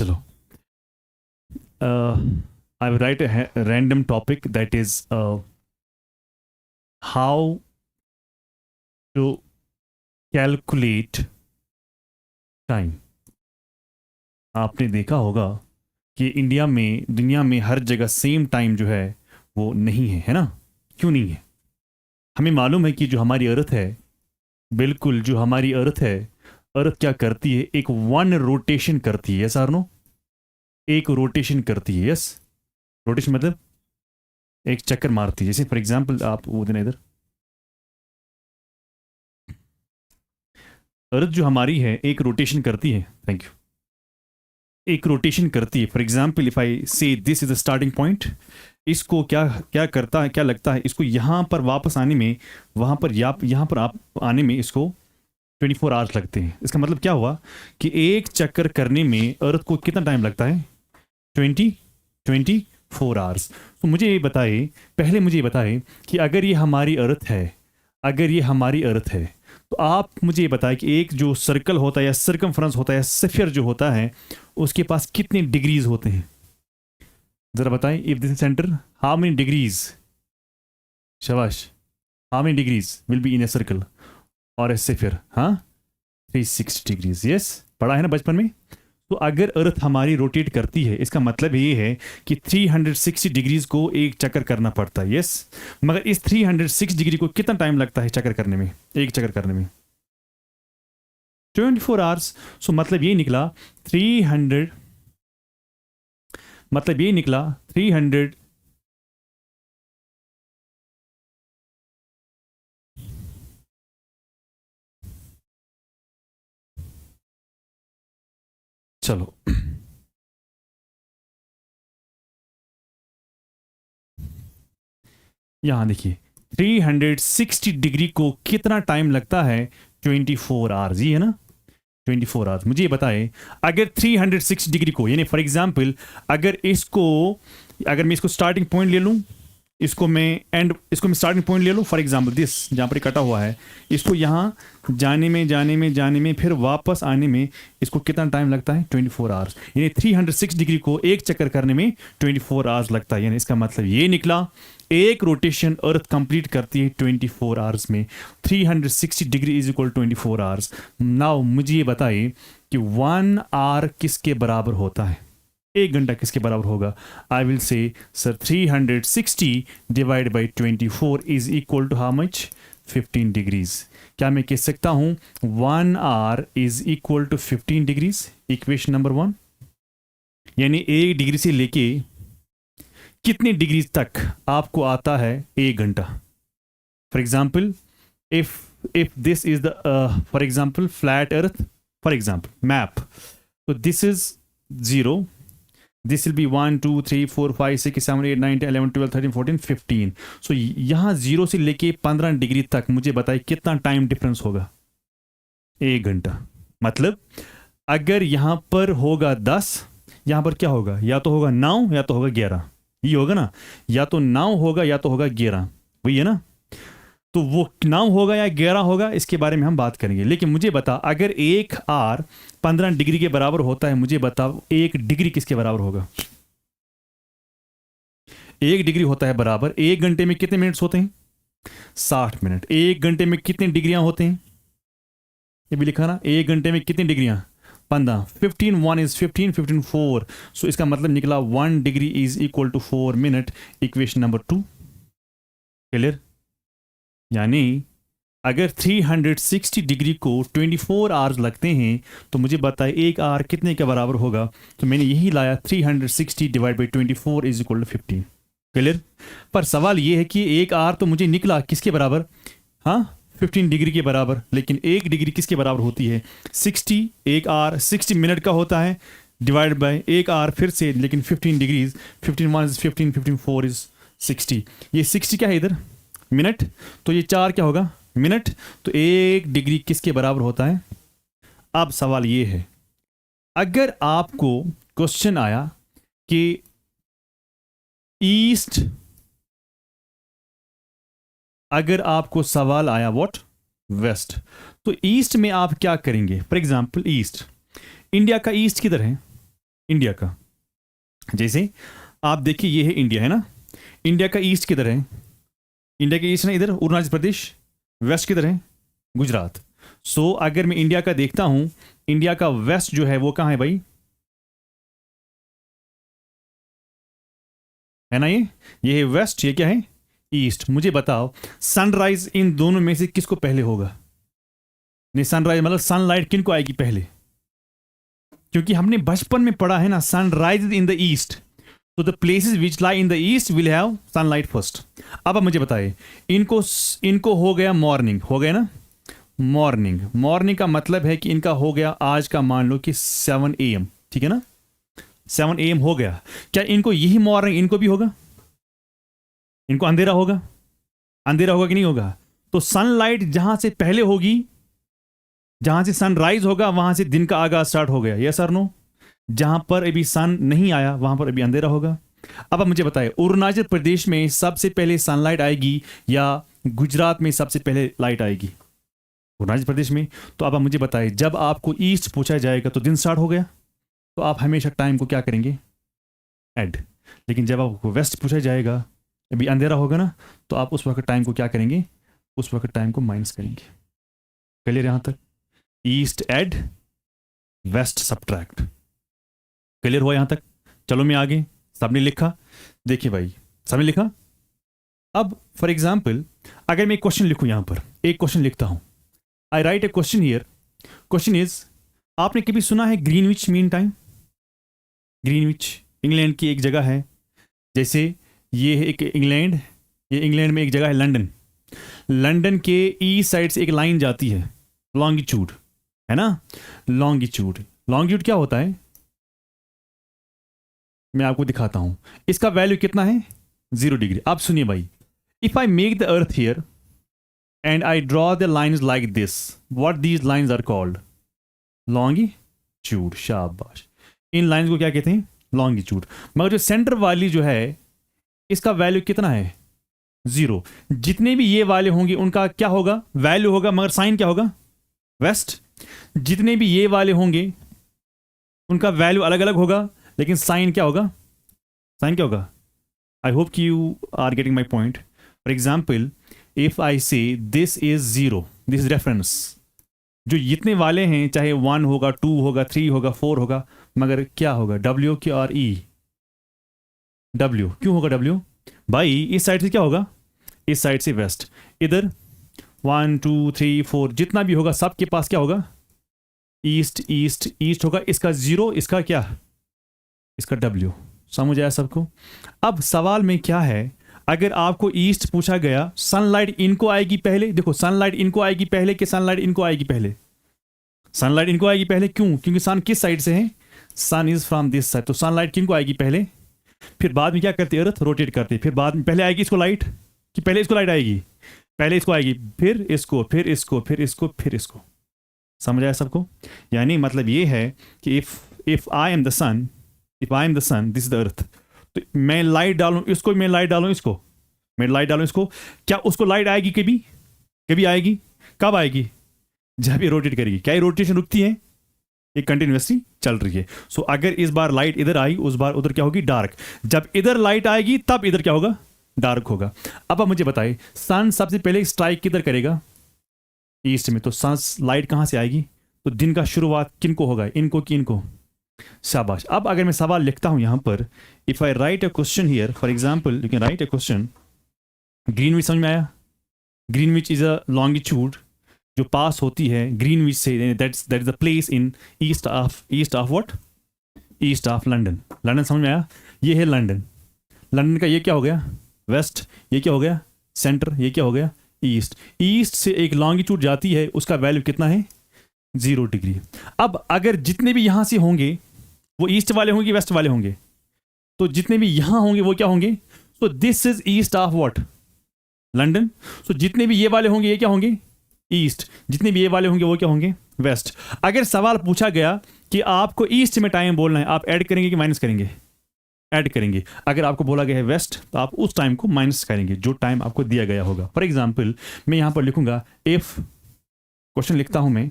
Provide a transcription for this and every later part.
चलो, I will write a random topic, that is how to calculate time. आपने देखा होगा कि इंडिया में, दुनिया में हर जगह सेम टाइम जो है वो नहीं है ना? क्यों नहीं है? हमें मालूम है कि जो हमारी अर्थ है, बिल्कुल जो हमारी अर्थ है, अर्थ क्या करती है? एक वन रोटेशन करती है, यस और नो? एक रोटेशन करती है, यस? रोटेशन मतलब एक चक्कर मारती है। जैसे फॉर एग्जांपल आप वो देना इधर, अर्थ जो हमारी है एक रोटेशन करती है। Thank you. एक रोटेशन करती है। For example if I say this is the starting point, इसको क्या क्या करता है, क्या लगता है इसको यहाँ पर वापस आने में, वहाँ पर यहाँ पर आप आने में इसको 24 आवर्स लगते हैं। इसका मतलब क्या हुआ कि एक चक्कर करने में अर्थ को कितना टाइम लगता है? 24 आवर्स। तो मुझे ये बताए, पहले मुझे ये बताए कि अगर ये हमारी अर्थ है, अगर ये हमारी अर्थ है, तो आप मुझे ये बताएं कि एक जो सर्कल होता है या सर्कमफ्रेंस होता है या स्फीयर जो होता है, उसके पास कितने डिग्रीज होते हैं? जरा बताएं। If this centre, how many degrees? शाबाश। How many degrees will be in a circle और ए स्फीयर? हाँ, 360 डिग्रीज। यस, पढ़ा है ना बचपन में? तो अगर अर्थ हमारी रोटेट करती है, इसका मतलब ये है कि 360 डिग्रीज को एक चक्कर करना पड़ता है। यस, मगर इस 360 डिग्री को कितना टाइम लगता है चक्कर करने में? एक चक्कर करने में 24 आवर्स। सो मतलब ये निकला 300, मतलब ये निकला 300 चलो यहां देखिए, 360 डिग्री को कितना टाइम लगता है? 24 आवर्स। ये है ना, 24 आवर्स। मुझे ये बताए, अगर 360 डिग्री को, यानी फॉर एग्जांपल अगर इसको, अगर मैं इसको स्टार्टिंग पॉइंट ले लूं, इसको मैं स्टार्टिंग पॉइंट ले लूं, फॉर एग्जांपल दिस जहां पर कटा हुआ है, इसको यहां जाने में फिर वापस आने में इसको कितना टाइम लगता है? 24 आवर्स। यानी 360 डिग्री को एक चक्कर करने में 24 आवर्स लगता है। यानी इसका मतलब ये निकला, एक रोटेशन अर्थ कंप्लीट करती है 24 आवर्स में। 360 degree is equal 24 hours. Now मुझे ये बताइए कि 1 आवर किसके बराबर होता है? एक घंटा किसके बराबर होगा? I will say sir 360 divide by 24 is equal to how much? 15 degrees. क्या मैं कह सकता हूं 1 hour is equal to 15 degrees? Equation number 1। यानी 1 डिग्री से लेके कितने डिग्री तक आपको आता है एक घंटा? For example if this is the for example flat earth, for example map, तो this is 0, this will be 1 2 3 4 5 6 7 8 9 10 11 12 13 14 15। सो यहाँ 0 से लेके 15 डिग्री तक मुझे बताइए कितना टाइम डिफरेंस होगा? एक घंटा। मतलब अगर यहाँ पर होगा 10, यहाँ पर क्या होगा? या तो होगा 9 या तो होगा 11। ये होगा ना, या तो 9 होगा या तो होगा 11, वही है ना? तो वो 9 होगा या 11 होगा, इसके बारे में हम बात करेंगे। लेकिन मुझे बता, अगर 1 आवर 15 डिग्री के बराबर होता है, मुझे बताओ 1 डिग्री किसके बराबर होगा? 1 डिग्री होता है बराबर, 1 घंटे में कितने मिनट्स होते हैं? 60 मिनट। 1 घंटे में कितनी डिग्रियां होते हैं? ये भी लिखा ना, 1 घंटे में कितनी डिग्रियां? 15। 15 1 इज 15, 15 4। सो इसका मतलब निकला 1 degree is equal to 4 minute. Equation number 2 clear? यानी अगर 360 डिग्री को 24 आवर्स लगते हैं, तो मुझे बताए 1 आवर कितने के बराबर होगा? तो मैंने यही लाया, 360 divide by 24 is equal to 15। Clear? पर सवाल ये है कि 1 आवर तो मुझे निकला किसके बराबर? हाँ, 15 डिग्री के बराबर। लेकिन 1 डिग्री किसके बराबर होती है? 60। 1 आवर 60 मिनट का होता है, डिवाइड बाय 1 आवर फिर से, लेकिन 15 डिग्रीज। 15 1 is 15, 15 4 is 60। ये 60 क्या है इधर? मिनट। तो ये 4 क्या होगा? मिनट। तो 1 डिग्री किसके बराबर होता है? अब सवाल ये है, अगर आपको क्वेश्चन आया कि ईस्ट, अगर आपको सवाल आया व्हाट? वेस्ट, तो ईस्ट में आप क्या करेंगे? फॉर एग्जांपल ईस्ट, इंडिया का ईस्ट किधर है? इंडिया का। जैसे आप देखिए ये है इंडिया, है ना। इंडिया का ईस्ट किधर है? इंडिया का ईस्ट ना इधर अरुणाचल प्रदेश। वेस्ट किधर है? गुजरात। सो अगर मैं इंडिया का देखता हूं, इंडिया का वेस्ट जो है वो कहां है भाई? है ना, ये है वेस्ट, ये क्या है? ईस्ट। मुझे बताओ सनराइज इन दोनों में से किसको पहले होगा? नहीं, सनराइज मतलब सनलाइट किन को आएगी पहले? क्योंकि हमने बचपन में पढ़ा है ना, सनराइज इन द ईस्ट, तो the places which lie in the east will have sunlight first. अब आप मुझे बताइए, इनको इनको हो गया मॉर्निंग, हो गया ना मॉर्निंग। मॉर्निंग का मतलब है कि इनका हो गया आज का, मान लो कि 7 AM, ठीक है ना, 7 AM हो गया। क्या इनको यही मॉर्निंग इनको भी होगा? इनको अंधेरा होगा? अंधेरा होगा कि नहीं होगा? तो सनलाइट जहां से पहले होगी, जहां से सनराइज होगा, वहां से दिन का आगाज स्टार्ट हो गया। यस और नो? जहां पर अभी सन नहीं आया वहां पर अभी अंधेरा होगा। अब आप मुझे बताएं, अरुणाचल प्रदेश में सबसे पहले सनलाइट आएगी या गुजरात में सबसे पहले लाइट आएगी? अरुणाचल प्रदेश में। तो अब आप मुझे बताएं, जब आपको ईस्ट पूछा जाएगा तो दिन स्टार्ट हो गया, तो आप हमेशा टाइम को क्या करेंगे? ऐड। लेकिन जब आपको वेस्ट पूछा जाएगा, अभी अंधेरा होगा ना, तो आप उस वक्त टाइम को क्या करेंगे? उस वक्त टाइम को माइनस करेंगे। क्लियर यहां तक? East add, west subtract. Clear हुआ यहां तक? चलो मैं आगे। सबने लिखा? देखिए भाई, सबने लिखा। अब फॉर एग्जाम्पल अगर मैं एक क्वेश्चन लिखूं, यहां पर एक क्वेश्चन लिखता हूं, I write a question here. Question is, आपने कभी सुना है Greenwich mean time? Greenwich England की एक जगह है। जैसे ये है एक इंग्लैंड, ये इंग्लैंड में एक जगह है लंदन। लंदन के ईस्ट साइड से एक लाइन जाती है, लॉन्गिट्यूड, है ना। लॉन्गिट्यूड, लॉन्गिट्यूड क्या होता है मैं आपको दिखाता हूं। इसका वैल्यू कितना है? 0 डिग्री। आप सुनिए भाई, if I make the earth here and I draw the lines like this, what these lines are called? Longitude. शाबाश। इन लाइन्स को क्या कहते हैं? लॉन्गिट्यूड। मगर जो सेंटर वाली जो है, इसका वैल्यू कितना है? 0। जितने भी ये वाले होंगे उनका क्या होगा? वैल्यू होगा, मगर साइन क्या होगा? वेस्ट। जितने भी ये वाले होंगे उनका वैल्यू अलग अलग होगा, लेकिन साइन क्या होगा? साइन क्या होगा? आई होप कि you are getting my point. For example if I say this is 0, this is reference. जो जितने वाले हैं, चाहे 1 होगा, 2 होगा, 3 होगा, 4 होगा, मगर क्या होगा? W की और E? W क्यों होगा? W भाई इस साइड से क्या होगा? इस साइड से वेस्ट। इधर 1 2 3 4 जितना भी होगा सबके पास क्या होगा? ईस्ट ईस्ट ईस्ट होगा। इसका 0, इसका क्या? इसका W। समझ आया सबको? अब सवाल में क्या है, अगर आपको ईस्ट पूछा गया, सनलाइट इनको आएगी पहले। देखो सनलाइट इनको आएगी पहले कि सनलाइट इनको आएगी पहले? सनलाइट इनको आएगी पहले। क्यों? क्योंकि सन किस साइड से है? सन इज फ्रॉम दिस साइड। तो सनलाइट किनको आएगी पहले? फिर बाद में क्या करती है? अर्थ रोटेट करती है। फिर बाद में पहले आएगी इसको लाइट, कि पहले इसको लाइट आएगी? पहले इसको आएगी, फिर इसको, फिर इसको, फिर इसको, फिर इसको। समझ आया सबको? यानी मतलब ये है कि if I am the sun, if I am the sun, this is the earth, तो मैं लाइट डालूं इसको, मैं लाइट डालूं इसको, मैं लाइट डालूं इसको, क्या उसको लाइट आएगी? कभी कभी आएगी। कब आएगी? जब ये रोटेट करेगी। क्या ये रोटेशन रुकती है? ये कंटिन्यूसली चल रही है। सो अगर इस बार लाइट इधर आई, उस बार उधर क्या होगी? डार्क। जब इधर लाइट आएगी तब इधर क्या होगा? डार्क होगा। अब आप मुझे बताइए, सन सबसे पहले स्ट्राइक किधर करेगा? ईस्ट में। तो सन लाइट कहां से आएगी? तो दिन का शुरुआत किन को होगा? इनको कि इनको? शाबाश। अब अगर मैं सवाल लिखता हूं यहां पर, if I right a question here, for example you can write a question. Greenwich समझ में आया? ग्रीनविच इज अ लॉन्गिट्यूड जो पास होती है ग्रीनविच से, that is the place in east of what? East of London. London समझ में आया? ये है लंदन। लंदन का ये क्या हो गया? वेस्ट। ये क्या हो गया? सेंटर। ये क्या हो गया? ईस्ट। ईस्ट से एक लॉन्गिट्यूड जाती है, उसका वैल्यू कितना है? 0 डिग्री। अब अगर जितने भी यहां से होंगे वो ईस्ट वाले होंगे, वेस्ट वाले होंगे, तो जितने भी यहां होंगे वो क्या होंगे? So this is east of what? London. सो जितने भी ये वाले होंगे ये क्या होंगे? ईस्ट। जितने भी ये वाले होंगे वो क्या होंगे? वेस्ट। अगर सवाल पूछा गया कि आपको ईस्ट में टाइम बोलना है, आप ऐड करेंगे कि माइनस करेंगे? ऐड करेंगे। अगर आपको बोला गया है वेस्ट, तो आप उस टाइम को माइनस करेंगे जो टाइम आपको दिया गया होगा। फॉर एग्जाम्पल मैं यहां पर लिखूंगा, इफ क्वेश्चन लिखता हूं मैं,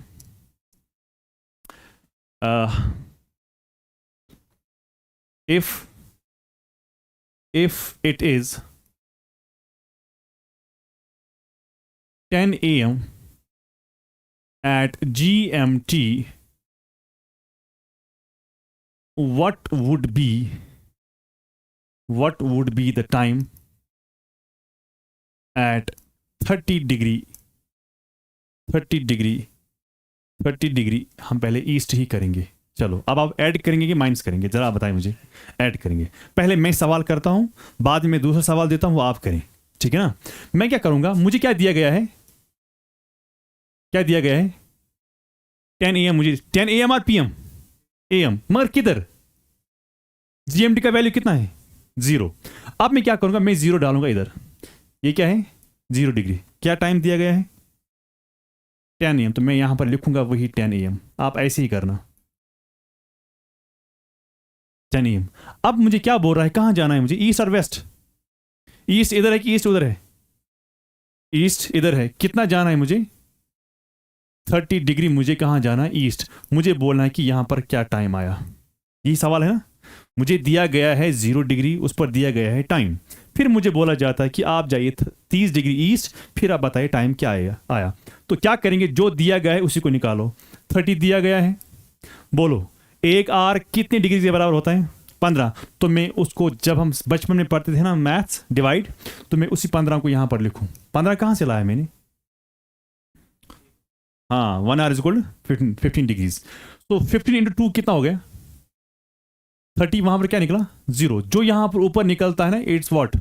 if it is 10 a.m. at GMT, what would be the time at 30 degree हम पहले ईस्ट ही करेंगे। चलो अब आप ऐड करेंगे कि माइनस करेंगे, जरा बताएं मुझे। ऐड करेंगे। पहले मैं सवाल करता हूं, बाद में दूसरा सवाल देता हूं, वो आप करें, ठीक है ना। मैं क्या करूंगा, मुझे क्या दिया गया है, 10 AM, मुझे 10 AM और PM AM, मगर किधर GMT का वैल्यू कितना है 0। अब मैं क्या करूंगा, मैं 0 डालूंगा इधर। ये क्या है 0 डिग्री। क्या टाइम दिया गया है 10 AM, तो मैं यहां पर लिखूंगा वही 10 AM। आप ऐसे ही करना 10 AM। अब मुझे क्या बोल रहा है, कहां जाना है मुझे, ईस्ट और वेस्ट। ईस्ट इधर है कि ईस्ट उधर है, ईस्ट इधर है। कितना जाना है मुझे 30 डिग्री। मुझे कहां जाना है ईस्ट। मुझे बोलना है कि यहां पर क्या टाइम आया, यही सवाल है ना। मुझे दिया गया है 0 डिग्री, उस पर दिया गया है टाइम। फिर मुझे बोला जाता है कि आप जाइए 30 डिग्री ईस्ट, फिर आप बताइए टाइम क्या आया। तो क्या करेंगे, जो दिया गया है उसी को निकालो। 30 दिया गया है, बोलो 1 आर कितने डिग्री के बराबर होता है 15। तो मैं उसको, जब हम बचपन में पढ़ते थे ना मैथ्स डिवाइड, तो मैं उसी 15 को यहां पर लिखूं। 15 कहां से लाया मैंने, हाँ 1 आर इज इक्वल 15 डिग्रीज। तो 15 इंटू 2 कितना हो गया 30। वहां पर क्या निकला 0। जो यहां पर ऊपर निकलता है ना इट्स व्हाट।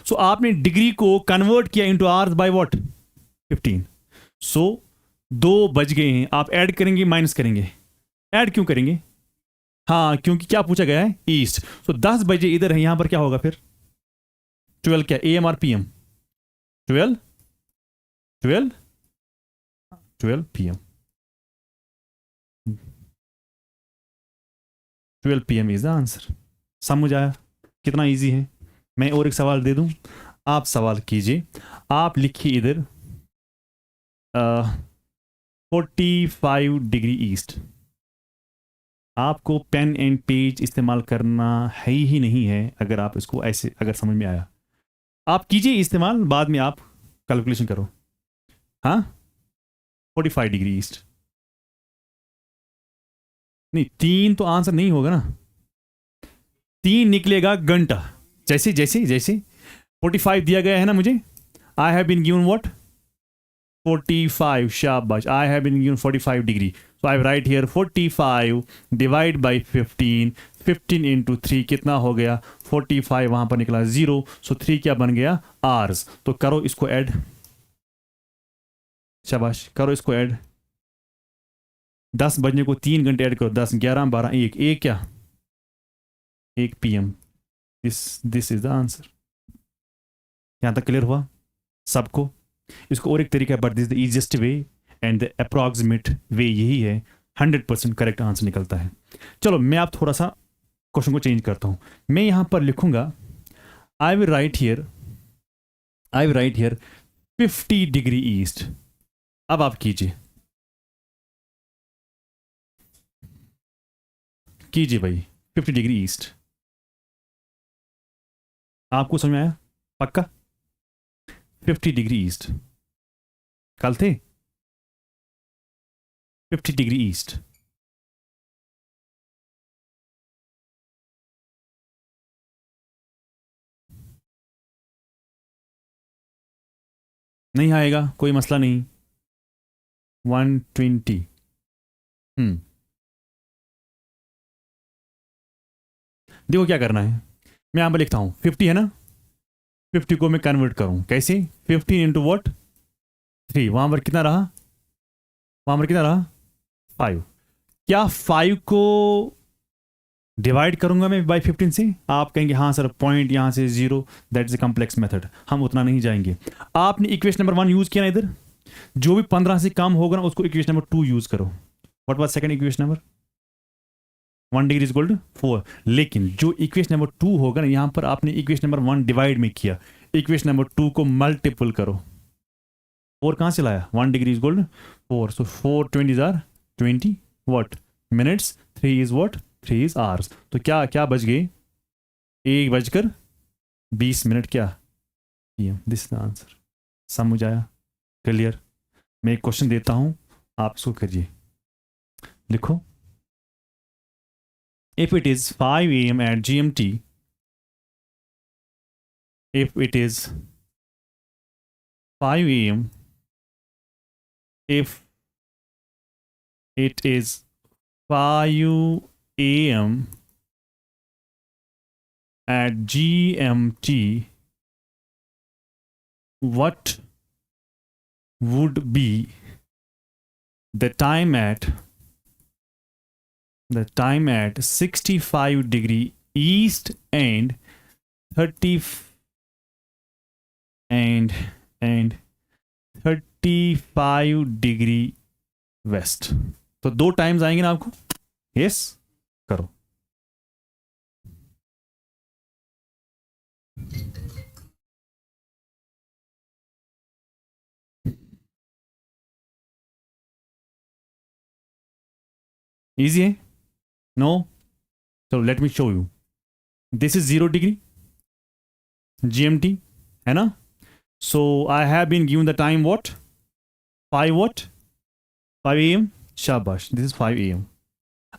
सो आपने डिग्री को कन्वर्ट किया इंटू आवर्स बाय व्हाट 15। सो 2 बज गए हैं। आप ऐड करेंगे माइनस करेंगे, ऐड क्यों करेंगे, हाँ क्योंकि क्या पूछा गया है ईस्ट। सो 10 बजे इधर है, यहां पर क्या होगा फिर 12 क्या AM और PM 12 PM 12 PM is the answer. समझ आया कितना इजी है। मैं और एक सवाल दे दूं, आप सवाल कीजिए। आप लिखिए इधर 45 डिग्री ईस्ट। आपको पेन एंड पेज इस्तेमाल करना है ही नहीं है। अगर आप इसको ऐसे, अगर समझ में आया आप कीजिए इस्तेमाल, बाद में आप कैलकुलेशन करो। हाँ 45 डिग्री ईस्ट, नहीं 3 तो आंसर नहीं होगा ना, 3 निकलेगा घंटा। जैसे 45 दिया गया है ना मुझे, I have been given what 45, शाबाश, I have been given 45 degree. So I write here 45 divide by 15 into 3 कितना हो गया 45, वहां पर निकला 0। सो 3 क्या बन गया आवर्स। तो करो इसको ऐड, शाबाश, करो इसको ऐड। 10 बजने को 3 घंटे ऐड करो, 10 11 12 1 क्या 1 PM। This is the answer. यहां तक क्लियर हुआ सबको। इसको और एक तरीका है, but this the easiest way and the approximate way यही है, 100% करेक्ट आंसर निकलता है। चलो मैं आप थोड़ा सा क्वेश्चन को चेंज करता हूं। मैं यहां पर लिखूंगा I will write here 50 degree east. अब आप कीजिए भाई 50 डिग्री ईस्ट। आपको समझ में आया पक्का 50 डिग्री ईस्ट। कल थे 50 डिग्री ईस्ट। नहीं आएगा कोई मसला नहीं। 120 देखो क्या करना है। मैं यहां पर लिखता हूं 50 है ना, 50 को मैं कन्वर्ट करूं कैसे 15 इंटू वॉट 3। वहां पर कितना रहा 5। क्या 5 को डिवाइड करूंगा मैं बाय 15 से। आप कहेंगे हाँ सर पॉइंट यहां से 0, that is a complex method, हम उतना नहीं जाएंगे। आपने इक्वेशन नंबर 1 यूज किया ना, इधर जो भी 15 से कम होगा ना उसको इक्वेशन नंबर 2 यूज करो। What was second equation number 1 degree is equal to 4। लेकिन जो इक्वेशन नंबर 2 होगा ना, यहां पर आपने इक्वेशन नंबर 1 डिवाइड में किया, इक्वेशन नंबर 2 को मल्टीपल करो। 4 कहां से लाया 1 degree is equal to 4। So 4 20 are 20 what minutes, 3 is what 3 is hours. तो क्या क्या बच गए 1:20 क्या PM, दिस इज आंसर। समझ आया? क्लियर? मैं एक क्वेश्चन देता हूं, आप इसको करिए, लिखो। If it is 5 AM at GMT, if it is 5 AM, if it is 5 AM at GMT, what would be the time at 65 degree east and 30 and 35 degree west? तो 2 टाइम्स आएंगे ना आपको? यस, करो। इजी है? No? चलो let me show you. This is 0 degree GMT, है ना? So I have been given the time what? 5 AM। शाबाश, दिस इज 5 AM।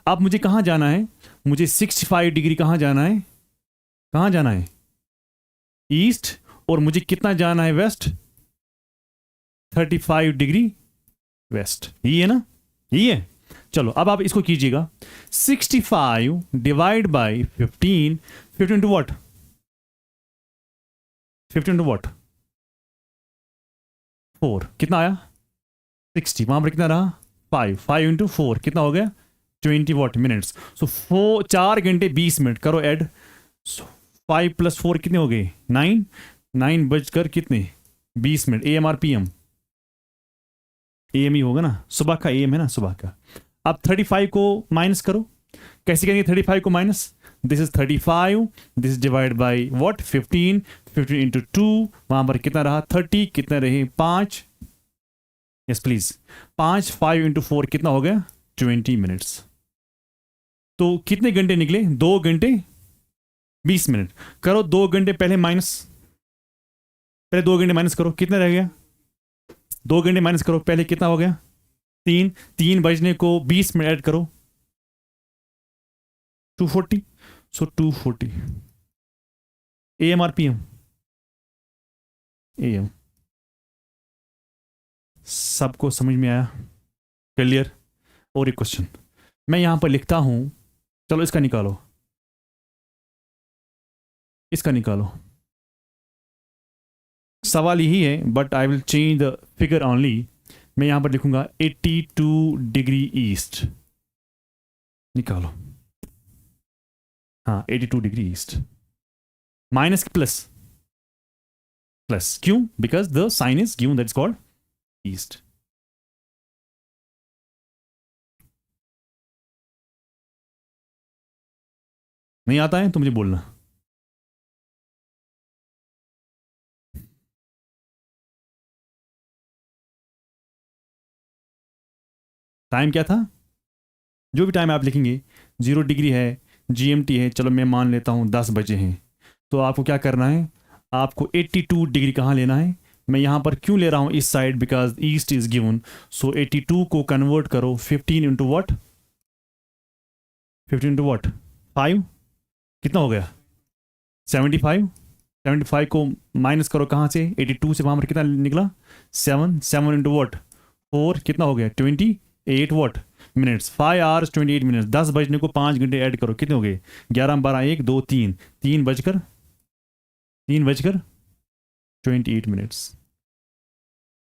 अब मुझे कहाँ जाना है? मुझे 65 डिग्री कहाँ जाना है? कहाँ जाना है? ईस्ट। और मुझे कितना जाना है? वेस्ट। 35 degree west. ये है ना? ये है। चलो अब आप इसको कीजिएगा। 65 divide by 15, 15 to what? 15 to what? 4। कितना आया? 60। वहां पर कितना रहा? 5 इंटू 4 कितना हो गया? 20 वॉट मिनट्स। सो 4 घंटे 20 मिनट करो ऐड। 5 + 4 कितने हो गए? 9 बजकर कितने? 20 मिनट। AM और PM? AM ही होगा ना, सुबह का AM है ना, सुबह का। अब 35 को माइनस करो। कैसे करेंगे 35 को minus? This is 35, this is divide by what? 15 into 2, वहां पर कितना रहा? 30। कितने रहे? 5। Yes please. 5 इंटू 4 कितना हो गया? 20 मिनट्स। तो कितने घंटे निकले? 2 घंटे 20 मिनट। करो 2 घंटे पहले माइनस, पहले 2 घंटे माइनस करो, कितना रह गया? 2 घंटे माइनस करो, पहले कितना हो गया? 3 बजने को 20 मिनट ऐड करो, 240। सो 240 AM और PM? AM। सबको समझ में आया? क्लियर? और एक क्वेश्चन मैं यहां पर लिखता हूं, चलो इसका निकालो, इसका निकालो। सवाल यही है but I will change the figure only. मैं यहां पर लिखूंगा 82 डिग्री ईस्ट। निकालो। हाँ 82 डिग्री ईस्ट। माइनस की प्लस? प्लस। क्यों? Because the sign is given, that is called east. नहीं आता है तो मुझे बोलना। टाइम क्या था? जो भी टाइम आप लिखेंगे, 0 डिग्री है, GMT है, चलो मैं मान लेता हूं 10 बजे हैं। तो आपको क्या करना है? आपको 82 डिग्री कहाँ लेना है? मैं यहाँ पर क्यों ले रहा हूँ इस side? Because east is given. So 82 को कन्वर्ट करो 15 इंटू वॉट? 15 into what? 5। कितना हो गया? 75। 75 को माइनस करो कहाँ से? 82 से। वहाँ पर कितना निकला? 7 इंटू वॉट? 4। कितना हो गया? 28 वॉट मिनट्स। 5 hours 28 minutes. 10 बजने को 5 घंटे ऐड करो, कितने हो गए? 11 12 1 2 3 3 बजकर 28 मिनट्स।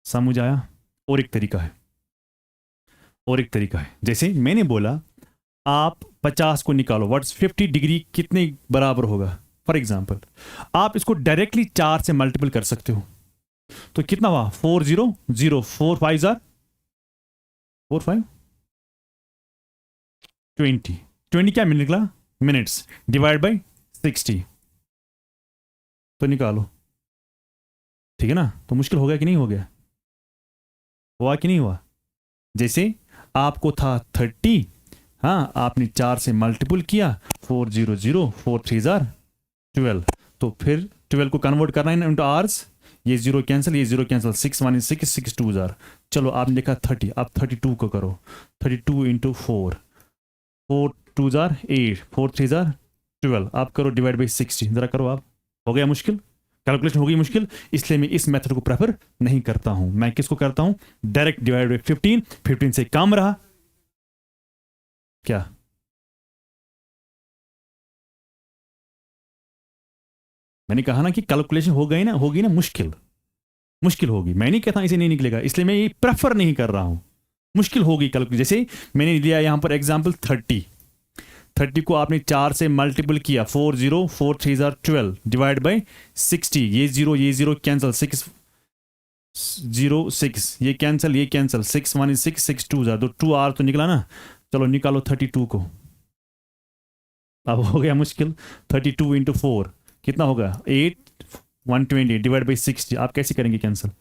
समझ आया? और एक तरीका है, और एक तरीका है, जैसे मैंने बोला आप 50 को निकालो, व्हाट्स 50 डिग्री कितने बराबर होगा? फॉर एग्जाम्पल आप इसको डायरेक्टली 4 से मल्टीपल कर सकते हो, तो कितना हुआ? 4 0 4 5 4 5 20 क्या निकला? Minutes divide by 60। तो निकालो, ठीक है ना? तो मुश्किल हो गया कि नहीं हो गया? हुआ कि नहीं हुआ? जैसे आपको था 30, हाँ आपने 4 से मल्टीपल किया, 4 0 0 4 3 12, तो फिर 12 को कन्वर्ट करना है इंटू आवर्स, ये जीरो कैंसिल, ये जीरो कैंसिल, 6 1 6, 6 2 जार, चलो आपने लिखा 30, अब 32 को करो, 32 इंटू 4, 4 2 जार 8, 4 3 जार 12, आप करो डिवाइड बाई 60, ज़रा करो आप, हो गया मुश्किल, कैलकुलेशन हो गई मुश्किल, इसलिए मैं इस मेथड को प्रेफर नहीं करता हूं, मैं किसको करता हूं, डायरेक्ट डिवाइड बाई 15, 15 से कम रहा क्या, मैंने कहा ना कि कैलकुलेशन हो गई ना, होगी ना मुश्किल, मुश्किल होगी, मैं नहीं कहता इसे नहीं निकलेगा, इसलिए मैं ये प्रेफर नहीं कर रहा हूं, मुश्किल होगी कैलकुलेशन। जैसे मैंने लिया यहां पर एग्जांपल 30, 30 को आपने 4 से मल्टीपल किया, 4 0 4 3 जार 12 डिवाइड बाई 60, ये जीरो कैंसिल, 6 0 6, ये कैंसिल, ये कैंसिल, 6 1 6, 6 2 जार, तो 2 आर तो निकला ना, चलो निकालो 32 को, अब हो गया मुश्किल, 32 इंटू 4 कितना होगा 8 120 डिवाइड बाई 60, आप कैसे करेंगे कैंसिल,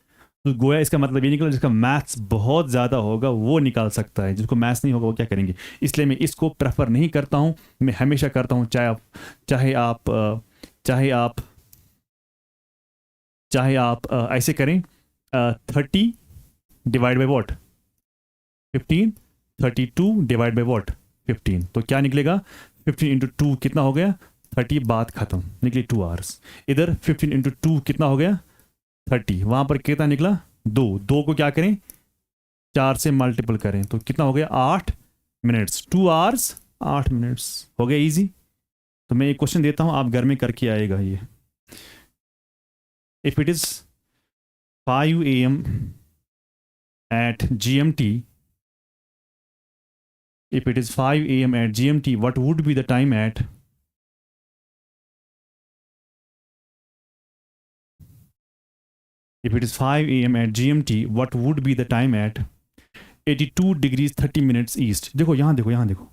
तो गोया इसका मतलब ये निकला जिसका मैथ्स बहुत ज़्यादा होगा वो निकाल सकता है, जिसको मैथ्स नहीं होगा वो क्या करेंगे, इसलिए मैं इसको प्रेफर नहीं करता हूँ, मैं हमेशा करता हूँ चाहे आप चाहे आप चाहे आप ऐसे करें, 30 divide by what 15, 32 divide by what 15, तो क्या निकलेगा 15 इंटू 2 कितना हो गया 30, बात खत्म, निकली 2 आवर्स, इधर 15 इंटू 2 कितना हो गया 30, वहां पर कितना निकला 2, 2 को क्या करें 4 से मल्टीपल करें तो कितना हो गया 8 मिनट्स, 2 आवर्स 8 मिनट्स, हो गया इजी। तो मैं एक क्वेश्चन देता हूं, आप घर में करके आएगा ये, if it is 5 AM at GMT, if it is 5 AM at GMT, what would be the time at if it is 5 AM at GMT, what would be the time at 82 degrees 30 minutes east, देखो यहाँ देखो, यहाँ देखो,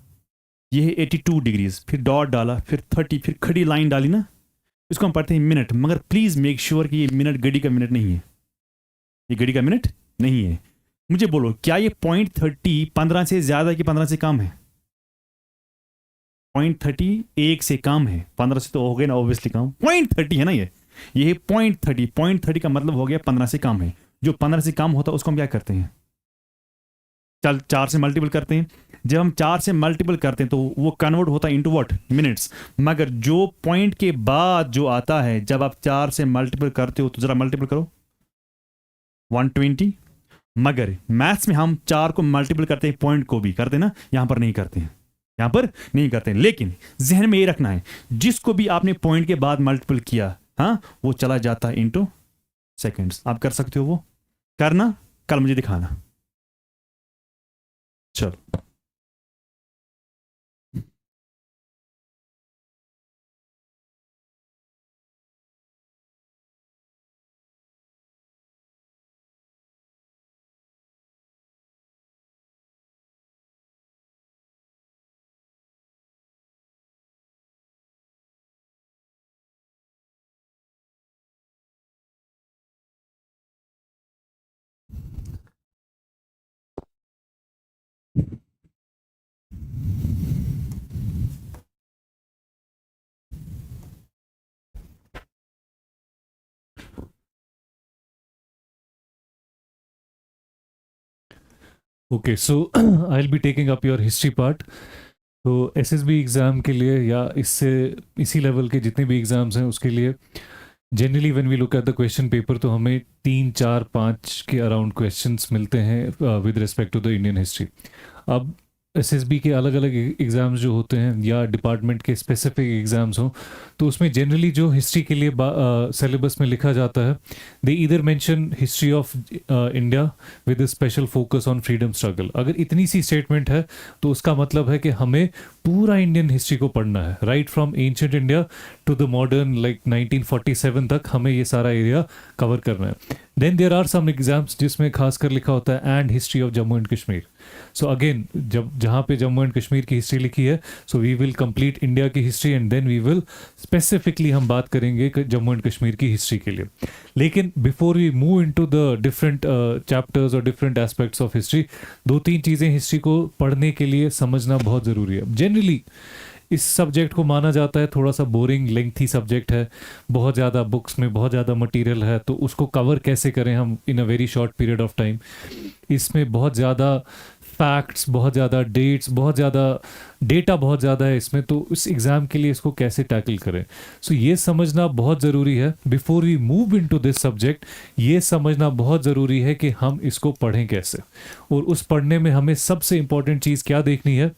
ये है 82 degrees, फिर dot डाला, फिर 30, फिर खड़ी लाइन डाली ना, इसको हम पढ़ते हैं मिनट, मगर प्लीज मेक श्योर कि ये मिनट घड़ी का मिनट नहीं है, ये घड़ी का मिनट नहीं है। मुझे बोलो क्या ये 0.30 15 से ज्यादा कि 15 से कम है, 0.30 1 से कम है, 15 से तो हो गया ना ऑब्वियसली कम, 0.30 है ना, ये है 0.30 का मतलब हो गया 15 से कम है, जो 15 से कम होता है उसको हम क्या करते हैं, चल 4 से मल्टीपल करते हैं, जब हम 4 से मल्टीपल करते हैं तो वो कन्वर्ट होता है इनटू व्हाट मिनट्स, मगर जो पॉइंट के बाद जो आता है जब आप 4 से मल्टीपल करते हो तो जरा मल्टीपल करो 120, मगर मैथ्स में हम 4 को मल्टीपल करते हैं पॉइंट को भी करते हैं ना, यहां पर नहीं करते हैं, यहां पर नहीं करते हैं, लेकिन जहन में ये रखना है जिसको भी आपने पॉइंट के बाद मल्टीपल किया, हाँ वो चला जाता है इनटू सेकेंड्स, आप कर सकते हो, वो करना कल मुझे दिखाना, चलो। Okay, so I will be taking up your history part. तो एसएसबी एग्ज़ाम के लिए या इससे इसी लेवल के जितने भी एग्ज़ाम्स हैं उसके लिए generally when we look at the question paper तो हमें 3 4 5 के अराउंड क्वेश्चंस मिलते हैं with respect to the Indian history. अब एसएसबी के अलग अलग एग्ज़ाम्स जो होते हैं या डिपार्टमेंट के स्पेसिफिक एग्ज़ाम्स हों तो उसमें जनरली जो हिस्ट्री के लिए सिलेबस में लिखा जाता है, दे either mention history of India with special focus on freedom struggle. अगर इतनी सी स्टेटमेंट है तो उसका मतलब है कि हमें पूरा इंडियन हिस्ट्री को पढ़ना है, right from ancient India to the modern like 1947 तक हमें ये सारा एरिया कवर करना है। Then there are some exams जिसमें खासकर लिखा होता है and history of Jammu and Kashmir. So again जब जहाँ पे जम्मू एंड कश्मीर की हिस्ट्री लिखी है so we will complete India की history and then we will specifically हम बात करेंगे जम्मू एंड कश्मीर की हिस्ट्री के लिए। लेकिन before we move into the different chapters और डिफरेंट एस्पेक्ट्स ऑफ हिस्ट्री, 2-3 चीज़ें हिस्ट्री को पढ़ने के लिए समझना बहुत ज़रूरी है। जनरली इस सब्जेक्ट को माना जाता है थोड़ा सा बोरिंग, लेंथी सब्जेक्ट है, बहुत ज़्यादा बुक्स में बहुत ज़्यादा मटेरियल है, तो उसको कवर कैसे करें हम in a very short period of time. इसमें बहुत ज़्यादा फैक्ट्स, बहुत ज़्यादा डेट्स, बहुत ज़्यादा डेटा, बहुत ज़्यादा है इसमें, तो इस एग्ज़ाम के लिए इसको कैसे टैकल करें। सो ये समझना बहुत ज़रूरी है before we move into this subject. ये समझना बहुत ज़रूरी है कि हम इसको पढ़ें कैसे, और उस पढ़ने में हमें सबसे इम्पॉर्टेंट चीज़ क्या देखनी है।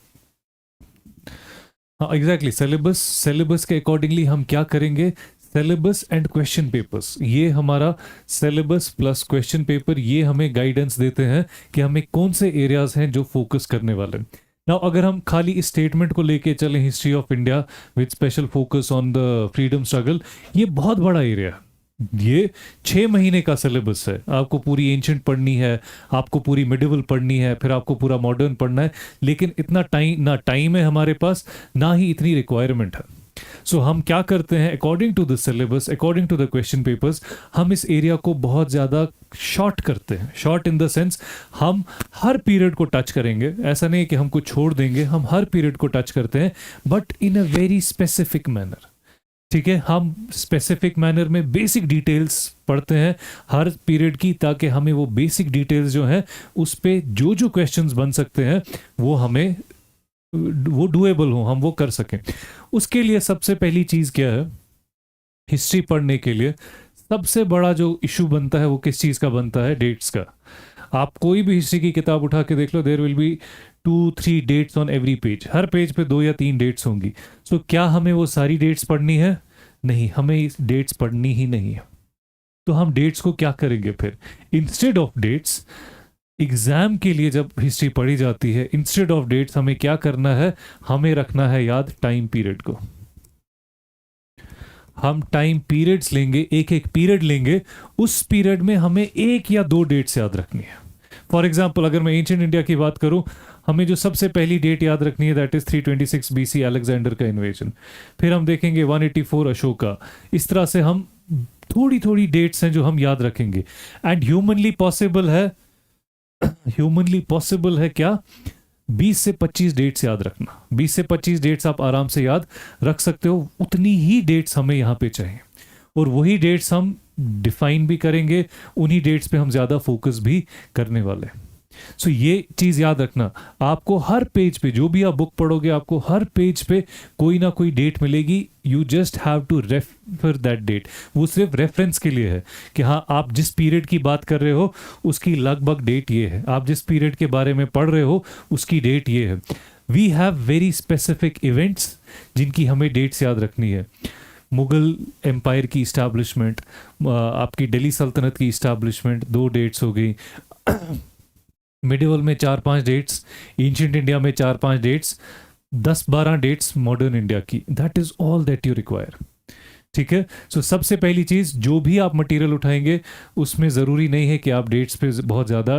हाँ एग्जैक्टली, सिलेबस के अकॉर्डिंगली हम क्या करेंगे, सिलेबस एंड क्वेश्चन पेपर्स, ये हमारा सिलेबस प्लस क्वेश्चन पेपर, ये हमें गाइडेंस देते हैं कि हमें कौन से एरियाज हैं जो फोकस करने वाले हैं। नाउ अगर हम खाली इस स्टेटमेंट को लेके चलें, history of India with special focus on the freedom struggle, ये बहुत बड़ा एरिया है। ये 6 महीने का सिलेबस है, आपको पूरी एंशंट पढ़नी है, आपको पूरी मिडिवल पढ़नी है, फिर आपको पूरा मॉडर्न पढ़ना है, लेकिन इतना टाइम है हमारे पास, ना ही इतनी रिक्वायरमेंट है। सो हम क्या करते हैं, according to the syllabus, according to the question papers, हम इस एरिया को बहुत ज़्यादा शॉर्ट करते हैं। शॉर्ट इन द सेंस हम हर पीरियड को टच करेंगे, ऐसा नहीं कि हम कुछ छोड़ देंगे, हम हर पीरियड को टच करते हैं, but in a very specific manner. ठीक है, हम स्पेसिफिक मैनर में बेसिक डिटेल्स पढ़ते हैं हर पीरियड की, ताकि हमें वो बेसिक डिटेल्स जो हैं उस पे जो जो क्वेश्चंस बन सकते हैं वो हमें वो डुएबल हो, हम वो कर सकें। उसके लिए सबसे पहली चीज़ क्या है, हिस्ट्री पढ़ने के लिए सबसे बड़ा जो इशू बनता है वो किस चीज़ का बनता है, डेट्स का। आप कोई भी हिस्ट्री की किताब उठा के देख लो, there will be 2-3 dates on every page, हर पेज पे 2 या 3 डेट्स होंगी। सो क्या हमें वो सारी डेट्स पढ़नी है? नहीं, हमें इस डेट्स पढ़नी ही नहीं है। तो हम डेट्स को क्या करेंगे फिर, इंस्टेड ऑफ डेट्स, एग्जाम के लिए जब हिस्ट्री पढ़ी जाती है, इंस्टेड ऑफ डेट्स हमें क्या करना है, हमें रखना है याद टाइम पीरियड को। हम टाइम पीरियड्स लेंगे, एक एक पीरियड लेंगे, उस पीरियड में हमें 1 या 2 डेट्स याद रखनी है। फॉर एग्जाम्पल अगर मैं एंशिएंट इंडिया की बात करूं, हमें जो सबसे पहली डेट याद रखनी है दैट इज 326 BC अलेक्जेंडर का इन्वेजन। फिर हम देखेंगे 184 अशोका। इस तरह से हम थोड़ी थोड़ी डेट्स हैं जो हम याद रखेंगे। एंड ह्यूमनली पॉसिबल है क्या, 20 से 25 डेट्स याद रखना। 20 से 25 डेट्स आप आराम से याद रख सकते हो, उतनी ही डेट्स हमें यहाँ पे चाहिए, और वही डेट्स हम डिफाइन भी करेंगे, उन्हीं डेट्स पे हम ज़्यादा फोकस भी करने वाले हैं। सो ये चीज़ याद रखना, आपको हर पेज पे, जो भी आप बुक पढ़ोगे, आपको हर पेज पे कोई ना कोई डेट मिलेगी। You just have to refer that date. वो सिर्फ रेफरेंस के लिए है कि हाँ, आप जिस पीरियड की बात कर रहे हो उसकी लगभग डेट ये है, आप जिस पीरियड के बारे में पढ़ रहे हो उसकी डेट ये है। We have very specific events जिनकी हमें डेट्स याद रखनी है। मुगल एम्पायर की इस्टेब्लिशमेंट, आपकी दिल्ली सल्तनत की इस्टेब्लिशमेंट, 2 डेट्स हो गई। मिडिवल में 4-5 डेट्स, एंशिएंट इंडिया में 4-5 डेट्स, 10-12 डेट्स मॉडर्न इंडिया की। That is all that you require. ठीक है, सो सबसे पहली चीज़, जो भी आप मटेरियल उठाएंगे उसमें ज़रूरी नहीं है कि आप डेट्स पे बहुत ज़्यादा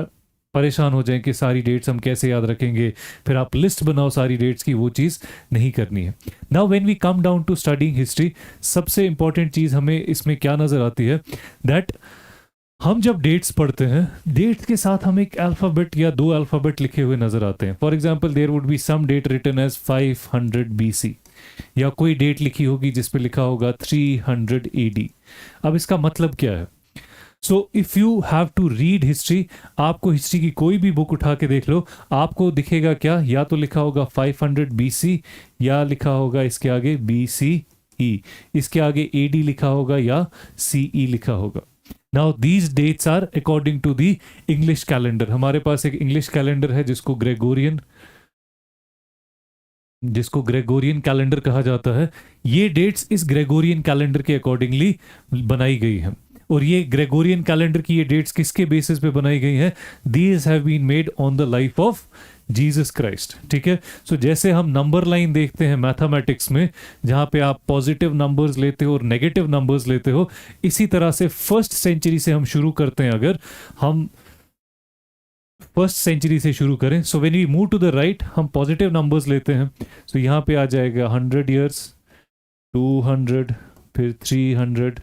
परेशान हो जाएं कि सारी डेट्स हम कैसे याद रखेंगे, फिर आप लिस्ट बनाओ सारी डेट्स की, वो चीज़ नहीं करनी है। Now when we come down to studying history, सबसे इंपॉर्टेंट चीज़ हमें इसमें क्या नज़र आती है, दैट हम जब डेट्स पढ़ते हैं, डेट्स के साथ हम एक अल्फ़ाबेट या 2 अल्फ़ाबेट लिखे हुए नज़र आते हैं। For example there would be some date written as 500 BC, या कोई डेट लिखी होगी जिस पे लिखा होगा 300 AD। अब इसका मतलब क्या है? So if you have to read history, आपको हिस्ट्री की कोई भी बुक उठा के देख लो, आपको दिखेगा क्या, या तो लिखा होगा 500 BC, या लिखा होगा इसके आगे BCE, इसके आगे AD लिखा होगा या CE लिखा होगा। Now these dates are according to the English calendar. हमारे पास एक इंग्लिश कैलेंडर है जिसको ग्रेगोरियन कैलेंडर कहा जाता है। ये डेट्स इस ग्रेगोरियन कैलेंडर के अकॉर्डिंगली बनाई गई हैं। और ये ग्रेगोरियन कैलेंडर की ये डेट्स किसके बेसिस पे बनाई गई हैं? These have been made on the life of Jesus Christ. ठीक है, सो जैसे हम नंबर लाइन देखते हैं मैथमेटिक्स में, जहाँ पे आप पॉजिटिव नंबर्स लेते हो और नेगेटिव नंबर्स लेते हो, इसी तरह से फर्स्ट सेंचुरी से हम शुरू करते हैं। अगर हम फर्स्ट सेंचुरी से शुरू करें, so when we move to the right, हम पॉजिटिव नंबर्स लेते हैं। सो यहाँ पे आ जाएगा 100 ईयर्स, 200, फिर 300,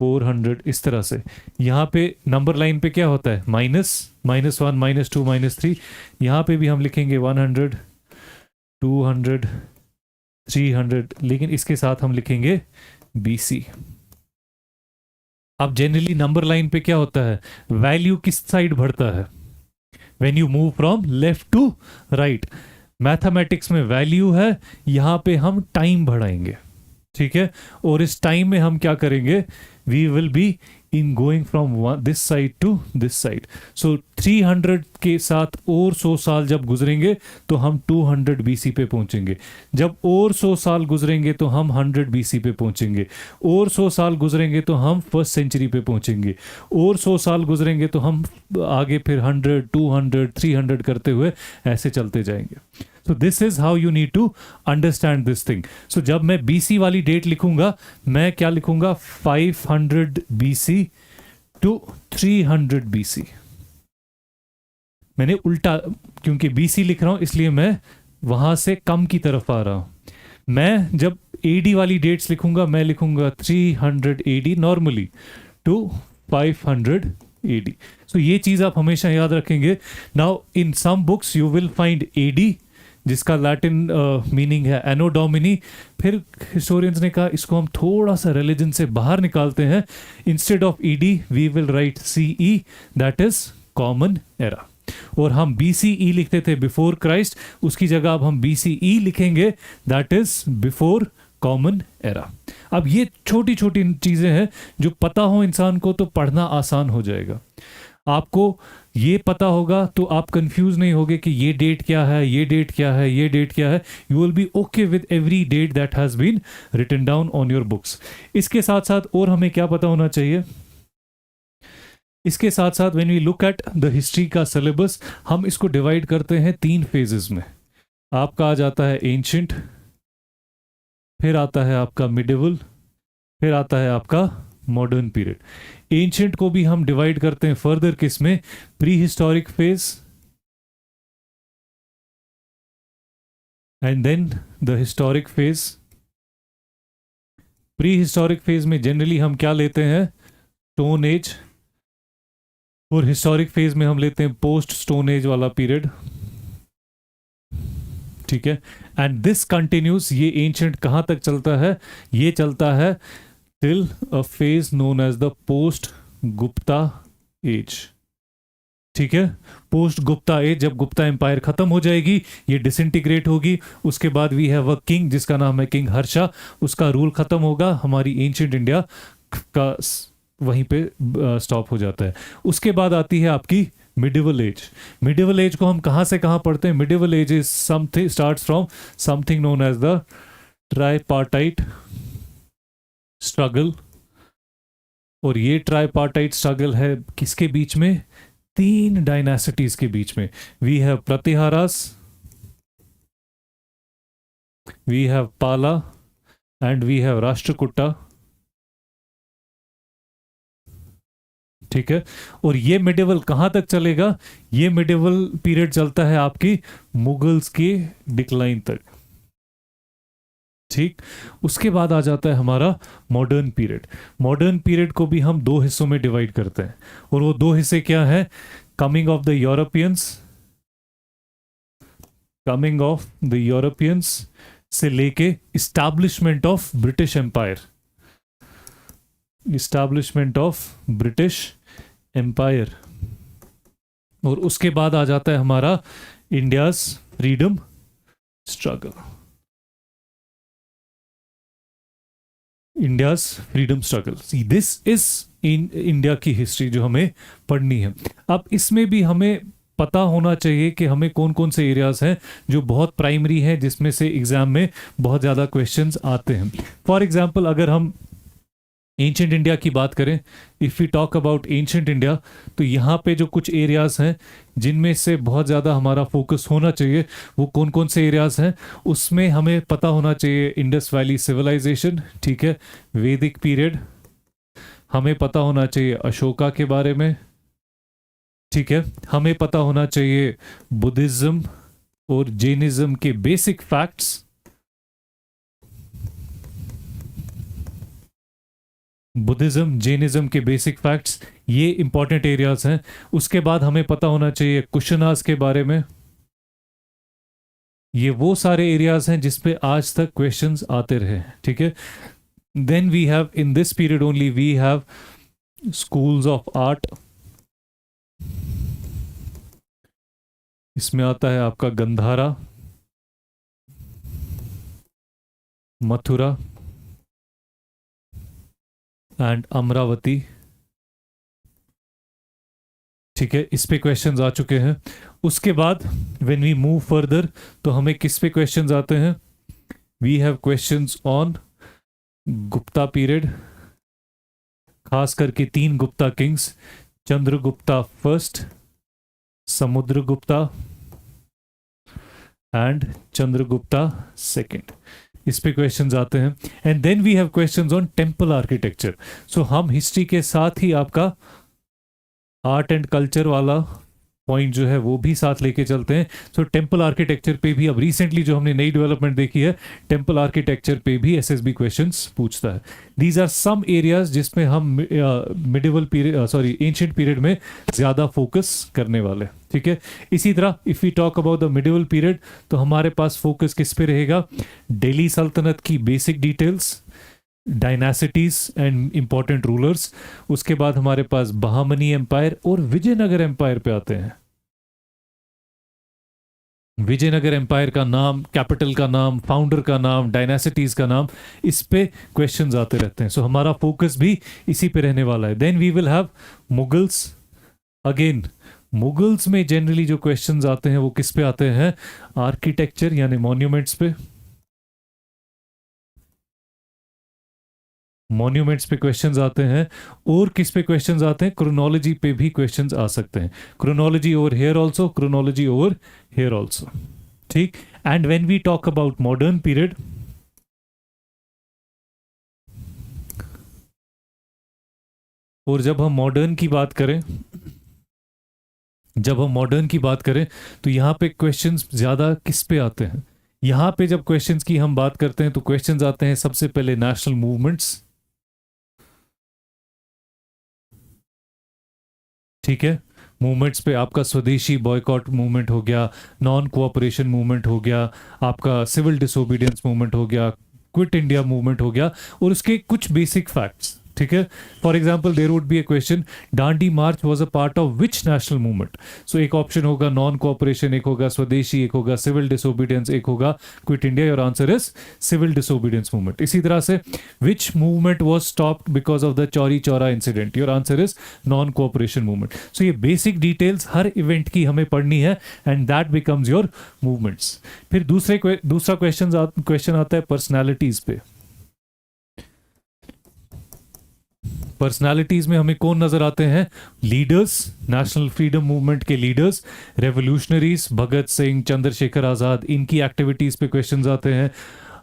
400, इस तरह से। यहाँ पे नंबर लाइन पे क्या होता है, -1, -2, -3। यहाँ पे भी हम लिखेंगे 100, 200, 300, लेकिन इसके साथ हम लिखेंगे BC। अब जनरली नंबर लाइन पे क्या होता है, वैल्यू किस साइड बढ़ता है, when you move from left to right. Mathematics में वैल्यू है, यहां पे हम टाइम बढ़ाएंगे, ठीक है। और इस टाइम में हम क्या करेंगे, we will be in going from this side to this side. So 300 के साथ और 100 साल जब गुजरेंगे तो हम 200 BC पे पहुंचेंगे। जब और 100 साल गुजरेंगे तो हम 100 BC पे पहुंचेंगे। और 100 साल गुजरेंगे तो हम फर्स्ट सेंचुरी पे पहुंचेंगे। और 100 साल गुजरेंगे तो हम आगे फिर 100, 200, 300 करते हुए ऐसे चलते जाएंगे। So this is how you need to understand this thing. So जब मैं BC वाली डेट लिखूंगा, मैं क्या लिखूंगा, 500 BC to 300 BC। मैंने उल्टा, क्योंकि BC लिख रहा हूं इसलिए मैं वहां से कम की तरफ आ रहा हूं। मैं जब AD वाली डेट्स लिखूंगा, मैं लिखूंगा 300 AD normally to 500 AD। So ये चीज आप हमेशा याद रखेंगे। Now in some books you will find AD, जिसका लैटिन मीनिंग है एनो डोमिनी। फिर हिस्टोरियंस ने कहा इसको हम थोड़ा सा रिलीजन से बाहर निकालते हैं, instead of ED we will write CE, that is common era. और हम BCE लिखते थे बिफोर क्राइस्ट, उसकी जगह अब हम BCE लिखेंगे, that is before common era. अब ये छोटी छोटी चीजें हैं जो पता हो इंसान को तो पढ़ना आसान हो जाएगा। आपको ये पता होगा तो आप कंफ्यूज नहीं होगे कि ये डेट क्या है, ये डेट क्या है, ये डेट क्या है। You will be okay with every date that has been written down on your books. इसके साथ साथ और हमें क्या पता होना चाहिए, इसके साथ साथ when we look at the history का सिलेबस, हम इसको डिवाइड करते हैं 3 फेजेस में। आपका आ जाता है एंशिएंट, फिर आता है आपका मिडिवल, फिर आता है आपका मॉडर्न पीरियड। एंशिएंट को भी हम डिवाइड करते हैं फर्दर किस में, pre historic phase and then the historic phase. Pre historic phase में जनरली हम क्या लेते हैं, स्टोन एज, और हिस्टोरिक फेज में हम लेते हैं पोस्ट स्टोन एज वाला पीरियड, ठीक है। एंड दिस कंटिन्यूस, ये एंशिएंट कहां तक चलता है, ये चलता है till a phase known as the post Gupta age, ठीक है। पोस्ट गुप्ता एज, जब गुप्ता एम्पायर खत्म हो जाएगी, ये डिसइंटीग्रेट होगी, उसके बाद वी हैव अ किंग जिसका नाम है किंग हर्षा, उसका रूल खत्म होगा, हमारी एंशिएंट इंडिया का वहीं पे स्टॉप हो जाता है। उसके बाद आती है आपकी मिडिवल एज। मिडिवल एज को हम कहां से कहां पढ़ते हैं, medieval age is something starts from something known as the tripartite struggle. और ये ट्राइपार्टाइट स्ट्रगल है किसके बीच में, 3 डायनासिटीज के बीच में। We have Pratiharas, we have Pala and we have Rashtrakuta, ठीक है। और ये मिडिवल कहां तक चलेगा, ये मिडिवल पीरियड चलता है आपकी मुगल्स के डिक्लाइन तक, ठीक। उसके बाद आ जाता है हमारा मॉडर्न पीरियड। मॉडर्न पीरियड को भी हम 2 हिस्सों में डिवाइड करते हैं, और वो 2 हिस्से क्या हैं, coming of the Europeans, coming of the Europeans से लेके establishment of British Empire, establishment of British Empire. और उसके बाद आ जाता है हमारा India's freedom struggle, India's freedom struggle. See this is in India की हिस्ट्री जो हमें पढ़नी है। अब इसमें भी हमें पता होना चाहिए कि हमें कौन कौन से एरियाज हैं जो बहुत प्राइमरी हैं, जिसमें से एग्जाम में बहुत ज़्यादा क्वेश्चंस आते हैं। फॉर एग्जांपल अगर हम एंशिएंट इंडिया की बात करें, if we talk about ancient India, तो यहाँ पे जो कुछ एरियाज हैं जिनमें से बहुत ज़्यादा हमारा फोकस होना चाहिए, वो कौन कौन से एरियाज हैं, उसमें हमें पता होना चाहिए इंडस वैली सिविलाइजेशन, ठीक है, वैदिक पीरियड, हमें पता होना चाहिए अशोका के बारे में, ठीक है, हमें पता होना चाहिए बुद्धिज्म और जैनिज्म के बेसिक फैक्ट्स, बुद्धिज्म जैनिज्म के बेसिक फैक्ट्स, ये इंपॉर्टेंट एरियाज हैं। उसके बाद हमें पता होना चाहिए कुशनास के बारे में, ये वो सारे एरियाज हैं जिसपे आज तक क्वेश्चंस आते रहे हैं, ठीक है। Then we have in this period only we have schools of art, इसमें आता है आपका गंधारा, मथुरा एंड अमरावती, ठीक है। इस पे क्वेश्चंस आ चुके हैं। उसके बाद व्हेन वी मूव फर्दर तो हमें किस पे क्वेश्चंस आते हैं? We have questions on Gupta period, खास करके 3 Gupta kings, Chandragupta first, Samudragupta and Chandragupta second. इस पे क्वेश्चंस आते हैं। And then we have questions on temple architecture. So हम हिस्ट्री के साथ ही आपका आर्ट एंड कल्चर वाला पॉइंट जो है वो भी साथ लेके चलते हैं। सो टेम्पल आर्किटेक्चर पे भी अब रिसेंटली जो हमने नई डेवलपमेंट देखी है, टेम्पल आर्किटेक्चर पे भी एसएसबी क्वेश्चंस पूछता है। दीज आर सम एरियाज जिसमें हम मिडिवल पीरियड एंशिएंट पीरियड में ज्यादा फोकस करने वाले, ठीक है। इसी तरह if we talk about the medieval period तो हमारे पास फोकस किस पे रहेगा? दिल्ली सल्तनत की basic details, dynasties and important rulers. उसके बाद हमारे पास बहामनी एम्पायर और विजयनगर एम्पायर पे आते हैं। विजयनगर एम्पायर का नाम, कैपिटल का नाम, फाउंडर का नाम, डायनासिटीज का नाम, इस पे क्वेश्चंस आते रहते हैं। सो हमारा फोकस भी इसी पे रहने वाला है। Then we will have Mughals. Again Mughals में जनरली जो क्वेश्चंस आते हैं वो किस पे आते हैं? आर्किटेक्चर यानी मॉन्यूमेंट्स पे, मॉन्यूमेंट्स पे क्वेश्चंस आते हैं। और किस पे क्वेश्चंस आते हैं? क्रोनोलॉजी पे भी क्वेश्चंस आ सकते हैं। Chronology over here also, chronology over here also, ठीक। And when we talk about modern period, और जब हम मॉडर्न की बात करें, तो यहां पे क्वेश्चंस ज्यादा किस पे आते हैं? यहां पे जब क्वेश्चंस की हम बात करते हैं तो क्वेश्चंस आते हैं सबसे पहले नेशनल मूवमेंट्स, ठीक है। मूवमेंट्स पे आपका स्वदेशी बॉयकॉट मूवमेंट हो गया, नॉन कोऑपरेशन मूवमेंट हो गया, आपका सिविल डिसोबीडियंस मूवमेंट हो गया, क्विट इंडिया मूवमेंट हो गया, और उसके कुछ बेसिक फैक्ट्स, ठीक है। For example there would be a question, Dandi march was a part of which national movement? So एक ऑप्शन होगा नॉन कोऑपरेशन, एक होगा स्वदेशी, एक होगा सिविल डिसोबीडियंस, एक होगा quit India. Your answer is civil disobedience movement. इसी तरह से which movement was stopped because of the Chauri Chaura incident? Your answer is non cooperation movement. So ये बेसिक डिटेल्स हर इवेंट की हमें पढ़नी है and that becomes your movements. फिर दूसरा क्वेश्चन आता है पर्सनैलिटीज पे। पर्सनालिटीज में हमें कौन नजर आते हैं? लीडर्स, नेशनल फ्रीडम मूवमेंट के लीडर्स, रेवोल्यूशनरीज, भगत सिंह, चंद्रशेखर आजाद, इनकी एक्टिविटीज पे क्वेश्चंस आते हैं।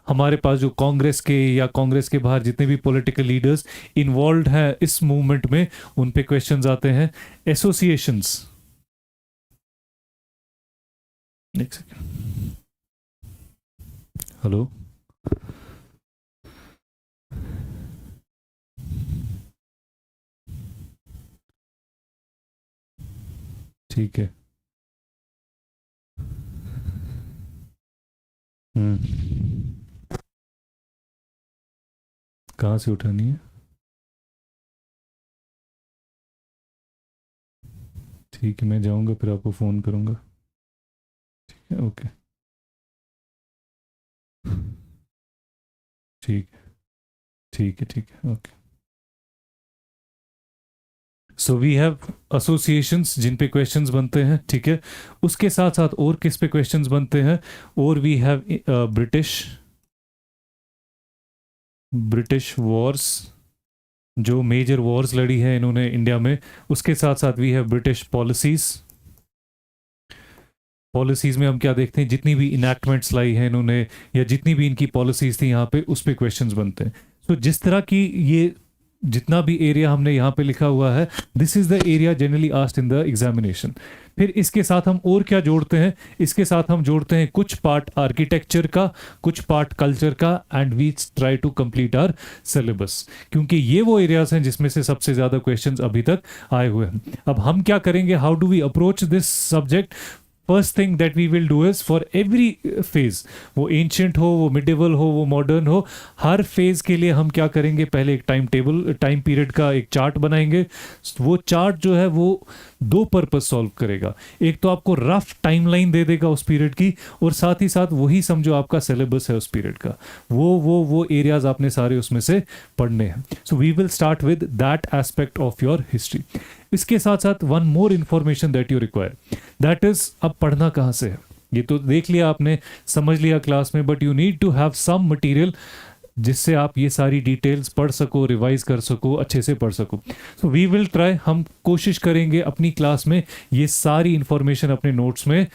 हमारे पास जो कांग्रेस के या कांग्रेस के बाहर जितने भी पॉलिटिकल लीडर्स इन्वॉल्व हैं इस मूवमेंट में, उन पे क्वेश्चंस आते हैं। एसोसिएशंस, एक सेकेंड, हेलो, ठीक है। कहाँ से उठानी है? ठीक है, मैं जाऊंगा फिर आपको फोन करूंगा, ठीक है, ओके, ठीक है, ठीक है, ठीक है, okay. So we have associations जिन पे क्वेश्चंस बनते हैं, ठीक है। उसके साथ साथ और किस पे क्वेश्चंस बनते हैं? और वी हैव ब्रिटिश वॉर्स, जो मेजर वॉर्स लड़ी है इन्होंने इंडिया में। उसके साथ साथ वी हैव ब्रिटिश पॉलिसीज में हम क्या देखते हैं? जितनी भी इनैक्टमेंट्स लाई है इन्होंने या जितनी भी इनकी पॉलिसीज थी यहाँ पे, उस पे क्वेश्चंस बनते हैं। तो जिस तरह की ये जितना भी एरिया हमने यहाँ पे लिखा हुआ है, this is the area generally asked in the examination. फिर इसके साथ हम और क्या जोड़ते हैं? इसके साथ हम जोड़ते हैं कुछ पार्ट आर्किटेक्चर का, कुछ पार्ट कल्चर का, and we try to complete our syllabus, क्योंकि ये वो एरियाज हैं जिसमें से सबसे ज्यादा क्वेश्चंस अभी तक आए हुए हैं। अब हम क्या करेंगे? How do we approach this subject? First thing that we will do is for every phase, वो एंशियंट हो, वो मिडिवल हो, वो मॉडर्न हो, हर फेज के लिए हम क्या करेंगे, पहले एक टाइम पीरियड का एक चार्ट बनाएंगे। वो चार्ट जो है वो दो पर्पस सॉल्व करेगा। एक तो आपको रफ टाइमलाइन दे देगा उस पीरियड की, और साथ ही साथ वही समझो आपका सिलेबस है उस पीरियड का, वो एरियाज आपने सारे उसमें से पढ़ने हैं। So we will start with that aspect of your history. इसके साथ साथ one more information that you require, that is अब पढ़ना कहाँ से है। ये तो देख लिया आपने, समझ लिया क्लास में, but you need to have some material जिससे आप ये सारी डिटेल्स पढ़ सको, रिवाइज कर सको, अच्छे से पढ़ सको। सो वी विल ट्राई, हम कोशिश करेंगे अपनी क्लास में ये सारी इंफॉर्मेशन अपने नोट्स में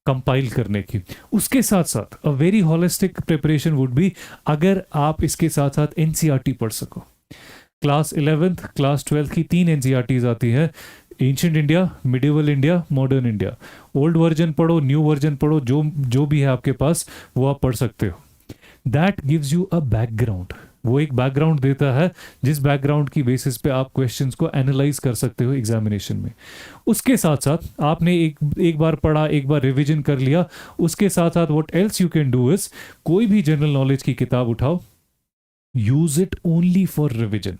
कंपाइल करने की। उसके साथ साथ a very holistic preparation would be, अगर आप इसके साथ साथ एनसीईआरटी पढ़ सको। क्लास 11th क्लास 12th की 3 एनसीईआरटीज आती है, ancient India, medieval India, modern India. Old version पढ़ो, न्यू वर्जन पढ़ो, जो जो भी है आपके पास वो आप पढ़ सकते हो। That gives you a background, वो एक बैकग्राउंड देता है जिस बैकग्राउंड की बेसिस पे आप क्वेश्चंस को एनालाइज कर सकते हो एग्जामिनेशन में। उसके साथ साथ आपने एक बार पढ़ा, एक बार रिवीजन कर लिया, उसके साथ साथ what else you can do is, कोई भी जनरल नॉलेज की किताब उठाओ, use it only for revision.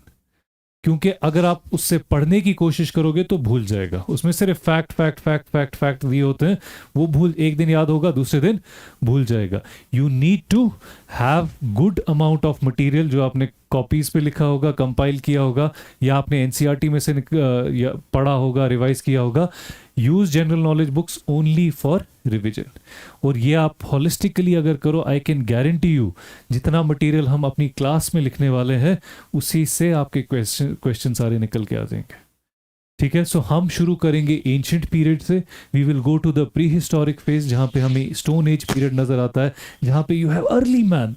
क्योंकि अगर आप उससे पढ़ने की कोशिश करोगे तो भूल जाएगा, उसमें सिर्फ fact fact fact fact fact दिए होते हैं, वो भूल, एक दिन याद होगा, दूसरे दिन भूल जाएगा। You need to have good amount of material जो आपने कॉपीज पे लिखा होगा, कंपाइल किया होगा, या आपने एनसीईआरटी में से या पढ़ा होगा, रिवाइज किया होगा। Use general knowledge books only for revision. और ये आप हॉलिस्टिकली अगर करो, आई कैन गारंटी यू जितना मटेरियल हम अपनी क्लास में लिखने वाले हैं उसी से आपके क्वेश्चन सारे निकल के आ जाएंगे। ठीक है, सो हम शुरू करेंगे एंशियंट पीरियड से। We will go to the pre historic phase, जहाँ पे हमें स्टोन एज पीरियड नजर आता है, जहाँ पे यू हैव अर्ली मैन,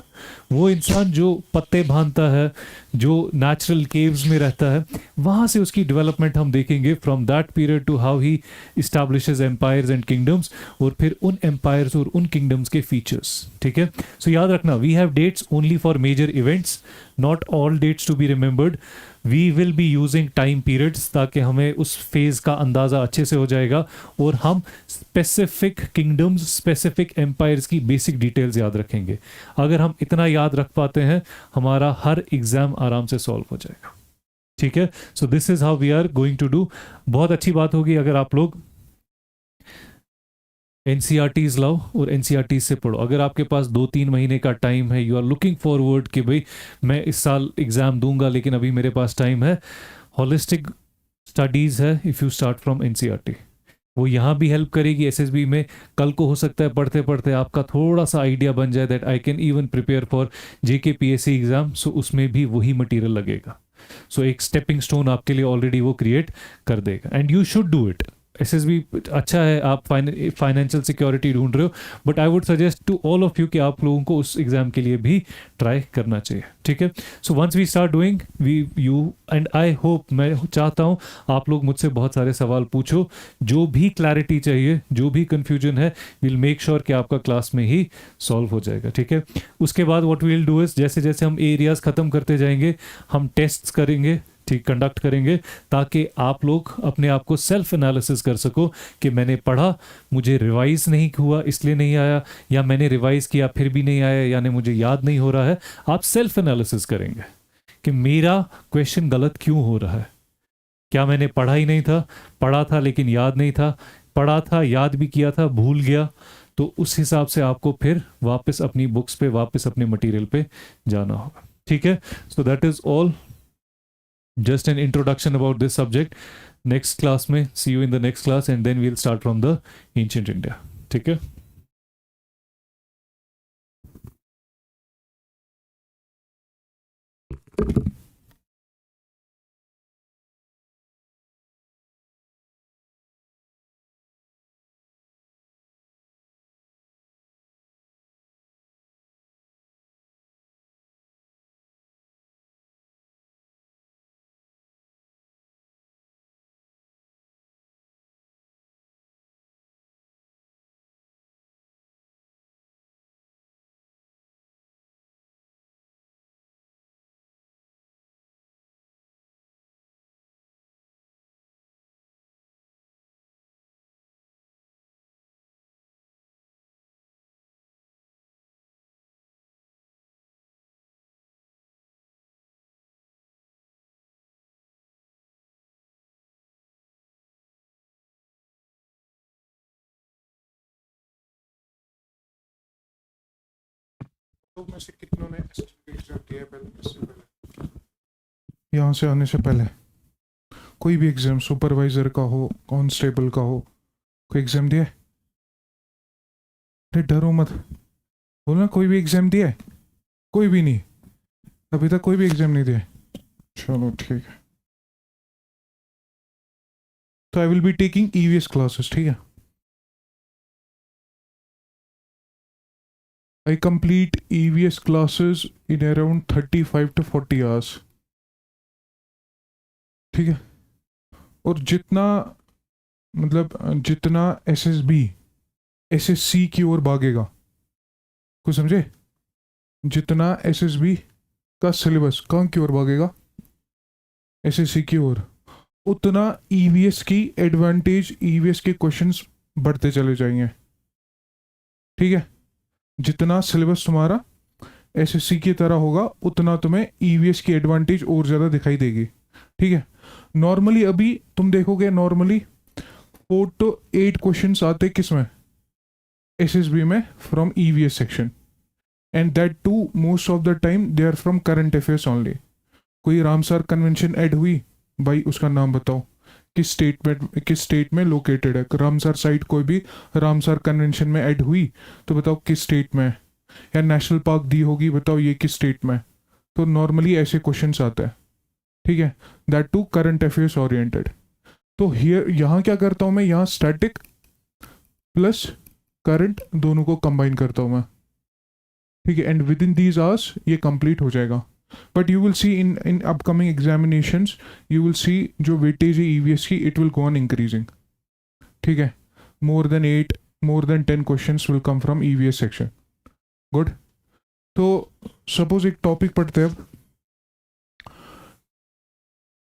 वो इंसान जो पत्ते बांधता है, जो नेचुरल केव्स में रहता है, वहाँ से उसकी डेवलपमेंट हम देखेंगे, from that period to how he establishes empires and kingdoms, और फिर उन एम्पायर्स और उन किंगडम्स के फीचर्स। ठीक है, सो याद रखना, we have dates only for major events, not all dates to be remembered. We will be using time periods, ताकि हमें उस फेज का अंदाज़ा अच्छे से हो जाएगा, और हम स्पेसिफिक किंगडम्स, स्पेसिफिक एम्पायर्स की बेसिक डिटेल्स याद रखेंगे। अगर हम इतना याद रख पाते हैं, हमारा हर एग्जाम आराम से सॉल्व हो जाएगा। ठीक है, so this is how we are going to do. बहुत अच्छी बात होगी अगर आप लोग एनसीईआरटीज लाओ और एनसीईआरटीज से पढ़ो। अगर आपके पास 2-3 महीने का टाइम है, यू आर लुकिंग फॉरवर्ड कि भाई मैं इस साल एग्जाम दूंगा लेकिन अभी मेरे पास टाइम है, हॉलिस्टिक स्टडीज है if you start from NCERT, वो यहाँ भी हेल्प करेगी एसएसबी में। कल को हो सकता है पढ़ते पढ़ते आपका थोड़ा सा आइडिया बन जाए that I can even prepare for JKPSC exam, so उसमें भी वही मटेरियल लगेगा। सो एक स्टेपिंग स्टोन आपके लिए ऑलरेडी वो क्रिएट कर देगा, and you should do it. SSB अच्छा है, आप फाइनेंशियल सिक्योरिटी ढूंढ रहे हो, but I would suggest to all of you कि आप लोगों को उस एग्जाम के लिए भी ट्राई करना चाहिए। ठीक है, so once we start doing, we you and I hope, मैं चाहता हूँ आप लोग मुझसे बहुत सारे सवाल पूछो, जो भी क्लैरिटी चाहिए, जो भी कन्फ्यूजन है, विल मेक श्योर कि आपका क्लास में ही सॉल्व हो जाएगा। ठीक है, उसके बाद what we will do is, जैसे जैसे हम एरियाज खत्म करते जाएंगे, हम टेस्ट्स करेंगे, ठीक, कंडक्ट करेंगे, ताकि आप लोग अपने आप को सेल्फ एनालिसिस कर सको कि मैंने पढ़ा, मुझे रिवाइज नहीं हुआ इसलिए नहीं आया, या मैंने रिवाइज किया फिर भी नहीं आया, यानी मुझे याद नहीं हो रहा है। आप सेल्फ एनालिसिस करेंगे कि मेरा क्वेश्चन गलत क्यों हो रहा है, क्या मैंने पढ़ा ही नहीं था, पढ़ा था लेकिन याद नहीं था, पढ़ा था याद भी किया था भूल गया। तो उस हिसाब से आपको फिर वापस अपनी बुक्स पे, वापस अपने मटेरियल पे जाना होगा। ठीक है, so that is all, just an introduction about this subject. Next class में, see you in the next class, and then we'll start from the ancient India. ठीक है। लोग में से कितनों ने SSB एग्जाम दिया है पहले, इससे पहले, यहाँ से आने से पहले? कोई भी एग्जाम, सुपरवाइजर का हो, कांस्टेबल का हो, कोई एग्जाम दिया है? अरे डरो मत, बोलना कोई भी एग्जाम दिया है? कोई भी नहीं, अभी तक कोई भी एग्जाम नहीं दिया है? चलो ठीक है, तो I will be taking EVS classes, ठीक है? I complete EVS classes in around 35 to 40 hours, ठीक है? और जितना मतलब जितना SSC की ओर भागेगा, कुछ समझे? जितना SSB का सिलेबस कहाँ की ओर भागेगा, SSC की ओर, उतना EVS की एडवांटेज, EVS के क्वेश्चंस बढ़ते चले जाएंगे, ठीक है? जितना सिलेबस तुम्हारा SSC की तरह होगा उतना तुम्हें EVS की एडवांटेज और ज़्यादा दिखाई देगी, ठीक है? नॉर्मली अभी तुम देखोगे, नॉर्मली 4 to 8 क्वेश्चंस आते किस में, SSB में, from EVS section, and that to most of the time they are from current affairs only. कोई रामसर कन्वेंशन ऐड हुई, भाई उसका नाम बताओ, किस स्टेट में लोकेटेड है? रामसर साइट कोई भी रामसर कन्वेंशन में ऐड हुई तो बताओ किस स्टेट में है? या नेशनल पार्क दी होगी, बताओ ये किस स्टेट में है? तो नॉर्मली ऐसे क्वेश्चंस आते हैं, ठीक है? That to current affairs oriented. तो हियर यहाँ क्या करता हूँ मैं, यहाँ स्टैटिक प्लस करंट दोनों को कंबाइन करता हूँ मैं, ठीक है? And with in these hours ये कंप्लीट हो जाएगा। But you will see in upcoming examinations, you will see जो वेटेज है EVS की, it will go on increasing, ठीक है? More than 10 questions will come from EVS section. Good. तो suppose एक टॉपिक पढ़ते हैं अब।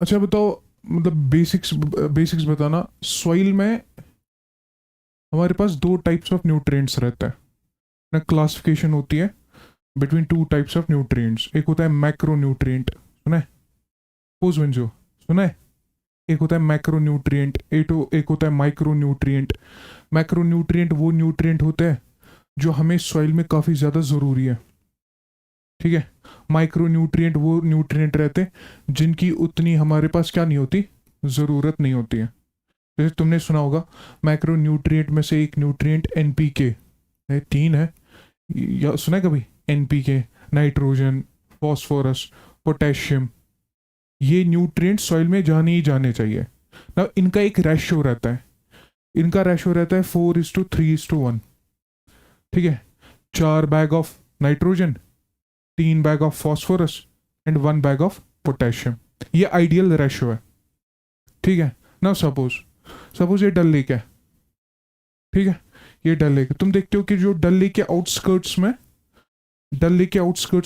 अच्छा बताओ, मतलब बेसिक्स बताना। सॉइल में हमारे पास 2 टाइप्स ऑफ न्यूट्रिएंट्स रहता है ना, क्लासिफिकेशन होती है बिटवीन 2 टाइप्स ऑफ न्यूट्रिएंट्स। एक होता है मैक्रो न्यूट्रिएंट, सुना है? पोस्टवेंजो सुना है? एक होता है मैक्रो न्यूट्रिएंट, एक होता है माइक्रो न्यूट्रिएंट। मैक्रो न्यूट्रिएंट वो न्यूट्रिएंट होते हैं जो हमें सॉइल में काफ़ी ज़्यादा ज़रूरी है, ठीक है? माइक्रो न्यूट्रिएंट वो न्यूट्रिएंट रहते हैं जिनकी उतनी हमारे पास क्या नहीं होती, ज़रूरत नहीं होती है। जैसे तुमने सुना होगा मैक्रो न्यूट्रिएंट में से एक न्यूट्रिएंट NPK है, 3 है, या सुना है कभी? NPK, नाइट्रोजन, फॉस्फोरस, पोटेशियम, ये न्यूट्रिएंट सॉइल में जाने ही जाने चाहिए ना। इनका एक रेशियो रहता है, 4:3:1, ठीक है? 4 bag of nitrogen, 3 bag of phosphorus and 1 bag of potassium, ये आइडियल रेशियो है, ठीक है ना? सपोज ये डल लेक है, ठीक है? ये डल लेक, तुम देखते हो कि जो डल लेक के आउटस्कर्ट्स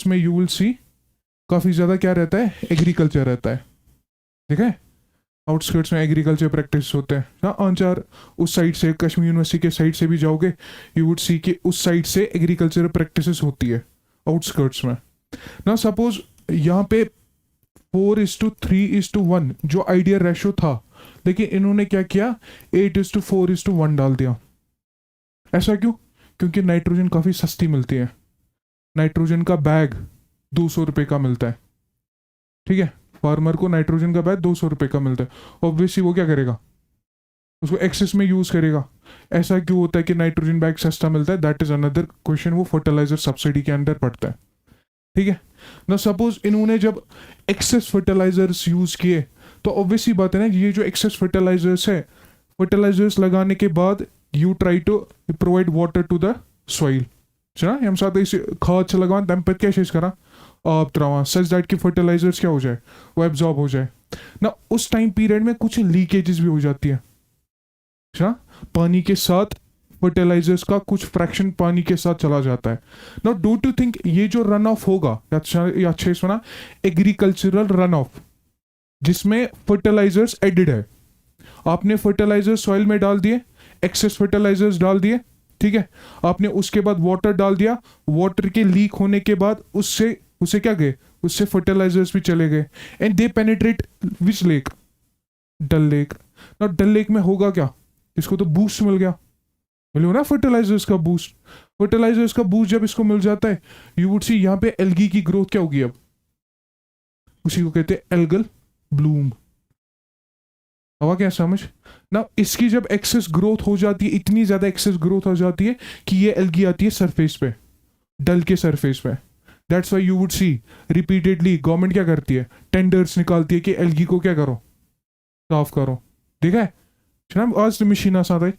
में यू विल सी काफ़ी ज़्यादा क्या रहता है, एग्रीकल्चर रहता है, ठीक है? आउटस्कर्ट्स में एग्रीकल्चर प्रैक्टिस होते हैं। हाँ, आंचार उस साइड से, कश्मीर यूनिवर्सिटी के साइड से भी जाओगे, यू वुड सी कि उस साइड से एग्रीकल्चर प्रैक्टिस होती है आउटस्कर्ट्स में ना। सपोज यहाँ पे 4:3:1 जो आइडियल रेशो था, लेकिन इन्होंने क्या किया, 8:4:1 डाल दिया। ऐसा क्यों? क्योंकि नाइट्रोजन काफ़ी सस्ती मिलती है। नाइट्रोजन का बैग 200 रुपये का मिलता है, ठीक है? फार्मर को नाइट्रोजन का बैग 200 रुपये का मिलता है। ऑब्वियसली वो क्या करेगा, उसको एक्सेस में यूज़ करेगा। ऐसा क्यों होता है कि नाइट्रोजन बैग सस्ता मिलता है? दैट इज अनदर क्वेश्चन, वो फर्टिलाइजर सब्सिडी के अंदर पड़ता है, ठीक है ना? सपोज इन्होंने जब एक्सेस फर्टिलाइजर्स यूज़ किए तो ऑब्वियसली बात है ना, ये जो एक्सेस फर्टिलाइजर्स है, फर्टिलाइजर्स लगाने के बाद you try to provide water to the soil, है ना? हम साथ ही खाद से लगान तम पे क्या चीज़ करा, आप त्रावा सच दैट कि फर्टिलाइजर्स क्या हो जाए, वो एब्जॉर्ब हो जाए ना। उस टाइम पीरियड में कुछ लीकेजेस भी हो जाती है ना, पानी के साथ फर्टिलाइजर्स का कुछ फ्रैक्शन पानी के साथ चला जाता है ना। डोंट यू थिंक ये जो रन ऑफ होगा, या अच्छे सुना, एग्रीकल्चरल रन ऑफ, जिसमें फर्टिलाइजर्स एडिड है, आपने फर्टिलाइजर्स सॉइल में डाल दिए, एक्सेस फर्टिलाइजर्स डाल दिए, ठीक है? आपने उसके बाद वाटर डाल दिया, वाटर के लीक होने के बाद उससे क्या गए, उससे फर्टिलाइजर्स भी चले गए, and they penetrate which lake, Dal lake ना। डल लेक में होगा क्या, इसको तो बूस्ट मिल गया, मिलो ना फर्टिलाइजर्स का बूस्ट। फर्टिलाइजर्स का बूस्ट जब इसको मिल जाता है, यू वुड सी यहाँ पे एल्गी की ग्रोथ क्या होगी अब, उसी को कहते हैं एल्गल ब्लूम। हवा क्या समझ ना, इसकी जब एक्सेस ग्रोथ हो जाती है, इतनी ज्यादा एक्सेस ग्रोथ हो जाती है कि ये एल्गी आती है सरफेस पे, डल के सरफेस पे। That's why you would C repeatedly government क्या करती है, टेंडर्स निकालती है कि एल्गी को क्या करो, साफ करो। देखा है जनाब, आज मशीन आसान है,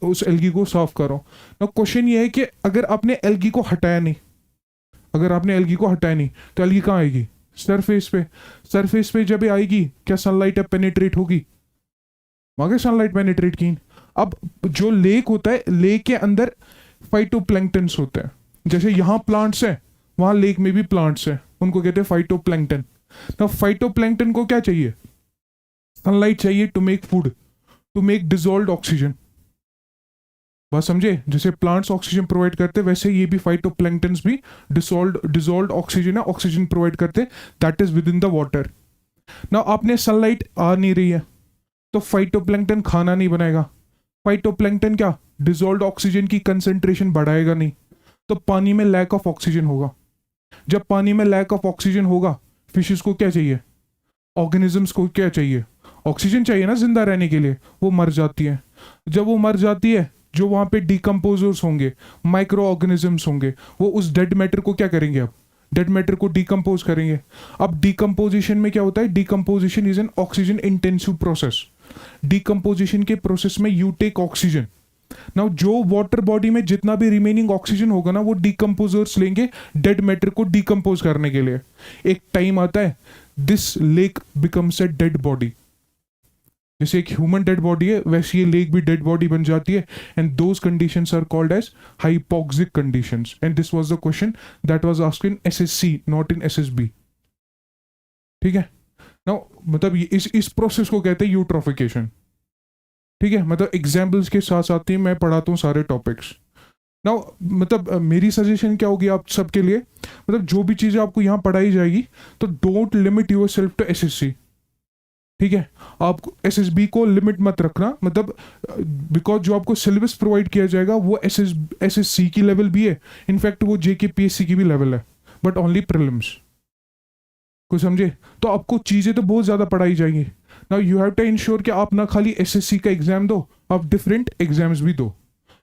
उस एल्गी को साफ करो ना। क्वेश्चन ये है कि अगर आपने एल्गी को हटाया नहीं, अगर आपने एल्गी को हटाया नहीं तो एल्गी कहाँ आएगी, सरफेस पे। सरफेस पे जब ये आएगी, क्या सनलाइट अब पेनिट्रेट होगी, वहां सनलाइट पेनिट्रेट की। अब जो लेक होता है, लेक के अंदर फाइटोप्लैंक्टन्स होते हैं, जैसे यहाँ प्लांट्स है वहां लेक में भी प्लांट्स है, उनको कहते हैं फाइटोप्लैंक्टन। ना फाइटोप्लैंक्टन को क्या चाहिए, सनलाइट चाहिए to make food, to make dissolved oxygen. बात समझे, जैसे प्लांट्स ऑक्सीजन प्रोवाइड करते वैसे ये भी फाइटोप्लैंक्टन्स भी डिजोल्व्ड ऑक्सीजन है, ऑक्सीजन प्रोवाइड करते, that is with in the water. ना आपने सनलाइट आ नहीं रही है तो फाइटोप्लैंक्टन खाना नहीं बनाएगा। फाइटोप्लैंक्टन क्या, डिजोल्व्ड ऑक्सीजन की कंसेंट्रेशन बढ़ाएगा नहीं, तो पानी में लैक ऑफ ऑक्सीजन होगा। जब पानी में लैक ऑफ ऑक्सीजन होगा, फिशेस को क्या चाहिए, ऑर्गेनिजम्स को क्या चाहिए, ऑक्सीजन चाहिए ना जिंदा रहने के लिए, वो मर जाती है। जब वो मर जाती है, जो वहां पे डिकम्पोजर्स होंगे, माइक्रो ऑर्गेनिजम्स होंगे, वो उस डेड मैटर को क्या करेंगे, अब डेड मैटर को डिकम्पोज करेंगे। अब डिकम्पोजिशन में क्या होता है, decomposition is an oxygen intensive process. Decomposition के प्रोसेस में यू टेक ऑक्सीजन। नाउ जो वाटर बॉडी में जितना भी रिमेनिंग ऑक्सीजन होगा ना, वो डिकम्पोजर्स लेंगे डेड मैटर को डिकम्पोज करने के लिए। एक टाइम आता है, this lake becomes a dead body. जैसे एक ह्यूमन डेड बॉडी है, वैसे ये लेक भी डेड बॉडी बन जाती है, and those conditions are called as hypoxic conditions. And this was the question that was asked in SSC, not in SSB. ठीक है ना, मतलब इस प्रोसेस को कहते हैं यूट्रोफिकेशन। ठीक है, मतलब एग्जाम्पल्स के साथ साथ ही मैं पढ़ाता हूँ सारे टॉपिक्स ना। मतलब मेरी सजेशन क्या होगी आप सबके लिए, मतलब जो भी चीज़ें आपको यहाँ पढ़ाई जाएगी, तो don't limit yourself to SSC. ठीक है, आप एसएसबी को लिमिट मत रखना, मतलब बिकॉज जो आपको सिलेबस प्रोवाइड किया जाएगा वो एसएससी की लेवल भी है, इनफैक्ट वो जेकेपीएससी की भी लेवल है, बट ओनली प्रीलिम्स। कुछ समझे, तो आपको चीज़ें तो बहुत ज़्यादा पढ़ाई जाएंगी। Now you have to ensure कि आप ना खाली एसएससी का एग्जाम दो, आप डिफरेंट एग्जाम्स भी दो।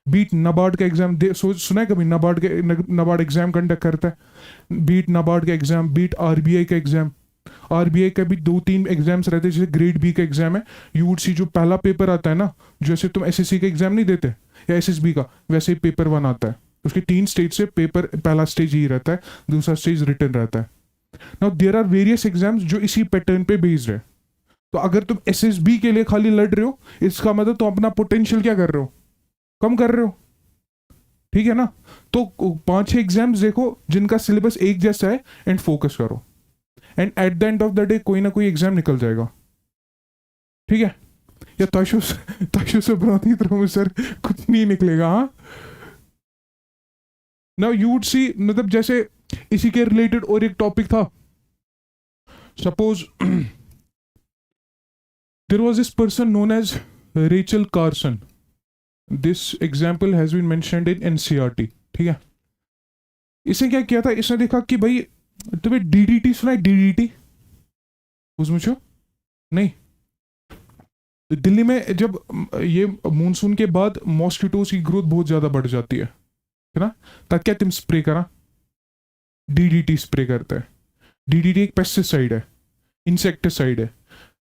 बीट नाबार्ड का एग्जाम दे, सुना है कभी, नाबार्ड एग्जाम कंडक्ट करता है। बीट नाबार्ड का एग्जाम, बीट आरबीआई का एग्जाम। आरबीआई का भी 2-3 एग्जाम्स रहते हैं, जैसे ग्रेड बी का एग्जाम है। यू वुड सी जो पहला पेपर आता है ना, जैसे तुम एसएससी का एग्जाम नहीं देते या एसएसबी का, वैसे ही पेपर 1 आता है। उसके 3 स्टेज से पेपर, पहला स्टेज ही रहता है, दूसरा स्टेज रिटर्न रहता है। Now there are various exams जो इसी पैटर्न पे बेस्ड है। तो अगर तुम एसएसबी के लिए खाली लड़ रहे हो, इसका मतलब तुम अपना पोटेंशियल क्या कर रहे हो, कम कर रहे हो। ठीक है ना, तो 5-6 एग्जाम्स देखो जिनका सिलेबस एक जैसा है, एंड फोकस करो, and at the end of the day कोई ना कोई एग्जाम निकल जाएगा। ठीक है, या ताशु से बुरानी तरह सर कुछ नहीं निकलेगा। हाँ, नाउ यू वुड सी, मतलब जैसे इसी के रिलेटेड और एक टॉपिक था, suppose there was this person known as Rachel Carson. This example has been mentioned in NCERT. ठीक है, इसने क्या किया था, इसने देखा कि भाई तुम्हें डीडीटी सुना है, डीडीटी पूछो नहीं। दिल्ली में जब ये मानसून के बाद मॉस्किटोज की ग्रोथ बहुत ज्यादा बढ़ जाती है ना, तब क्या तुम स्प्रे करा, डीडीटी स्प्रे करता है। डीडीटी एक पेस्टिसाइड है, इंसेक्टिसाइड है,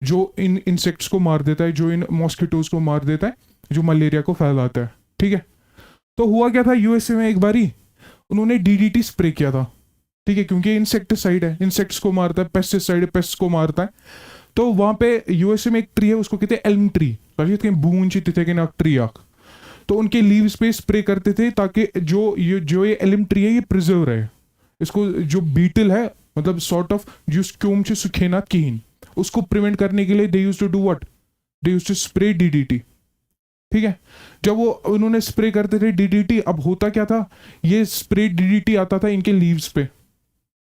जो इन इंसेक्ट्स को मार देता है, जो इन मॉस्किटोज को मार देता है, जो मलेरिया को फैलाता है। ठीक है, तो हुआ क्या था, यूएसए में एक बारी उन्होंने डीडीटी स्प्रे किया था। ठीक है, क्योंकि इंसेक्टिसाइड है, इंसेक्ट्स को मारता है, पेस्टिसाइड है, पेस्ट को मारता है। तो वहां पे यूएसए में एक ट्री है, उसको कहते हैं एल्म ट्री, बूंची तिथे के नाक ट्री आक। तो उनके लीव्स पे स्प्रे करते थे ताकि जो ये एल्म ट्री है ये प्रिजर्व रहे। इसको जो बीटल है, मतलब सॉर्ट ऑफ जो क्योम से सुखेना कीन, उसको प्रिवेंट करने के लिए they used to do what, they used to spray DDT. ठीक है, जब वो उन्होंने स्प्रे करते थे डीडीटी, अब होता क्या था, ये स्प्रे डीडीटी आता था इनके लीव्स पे।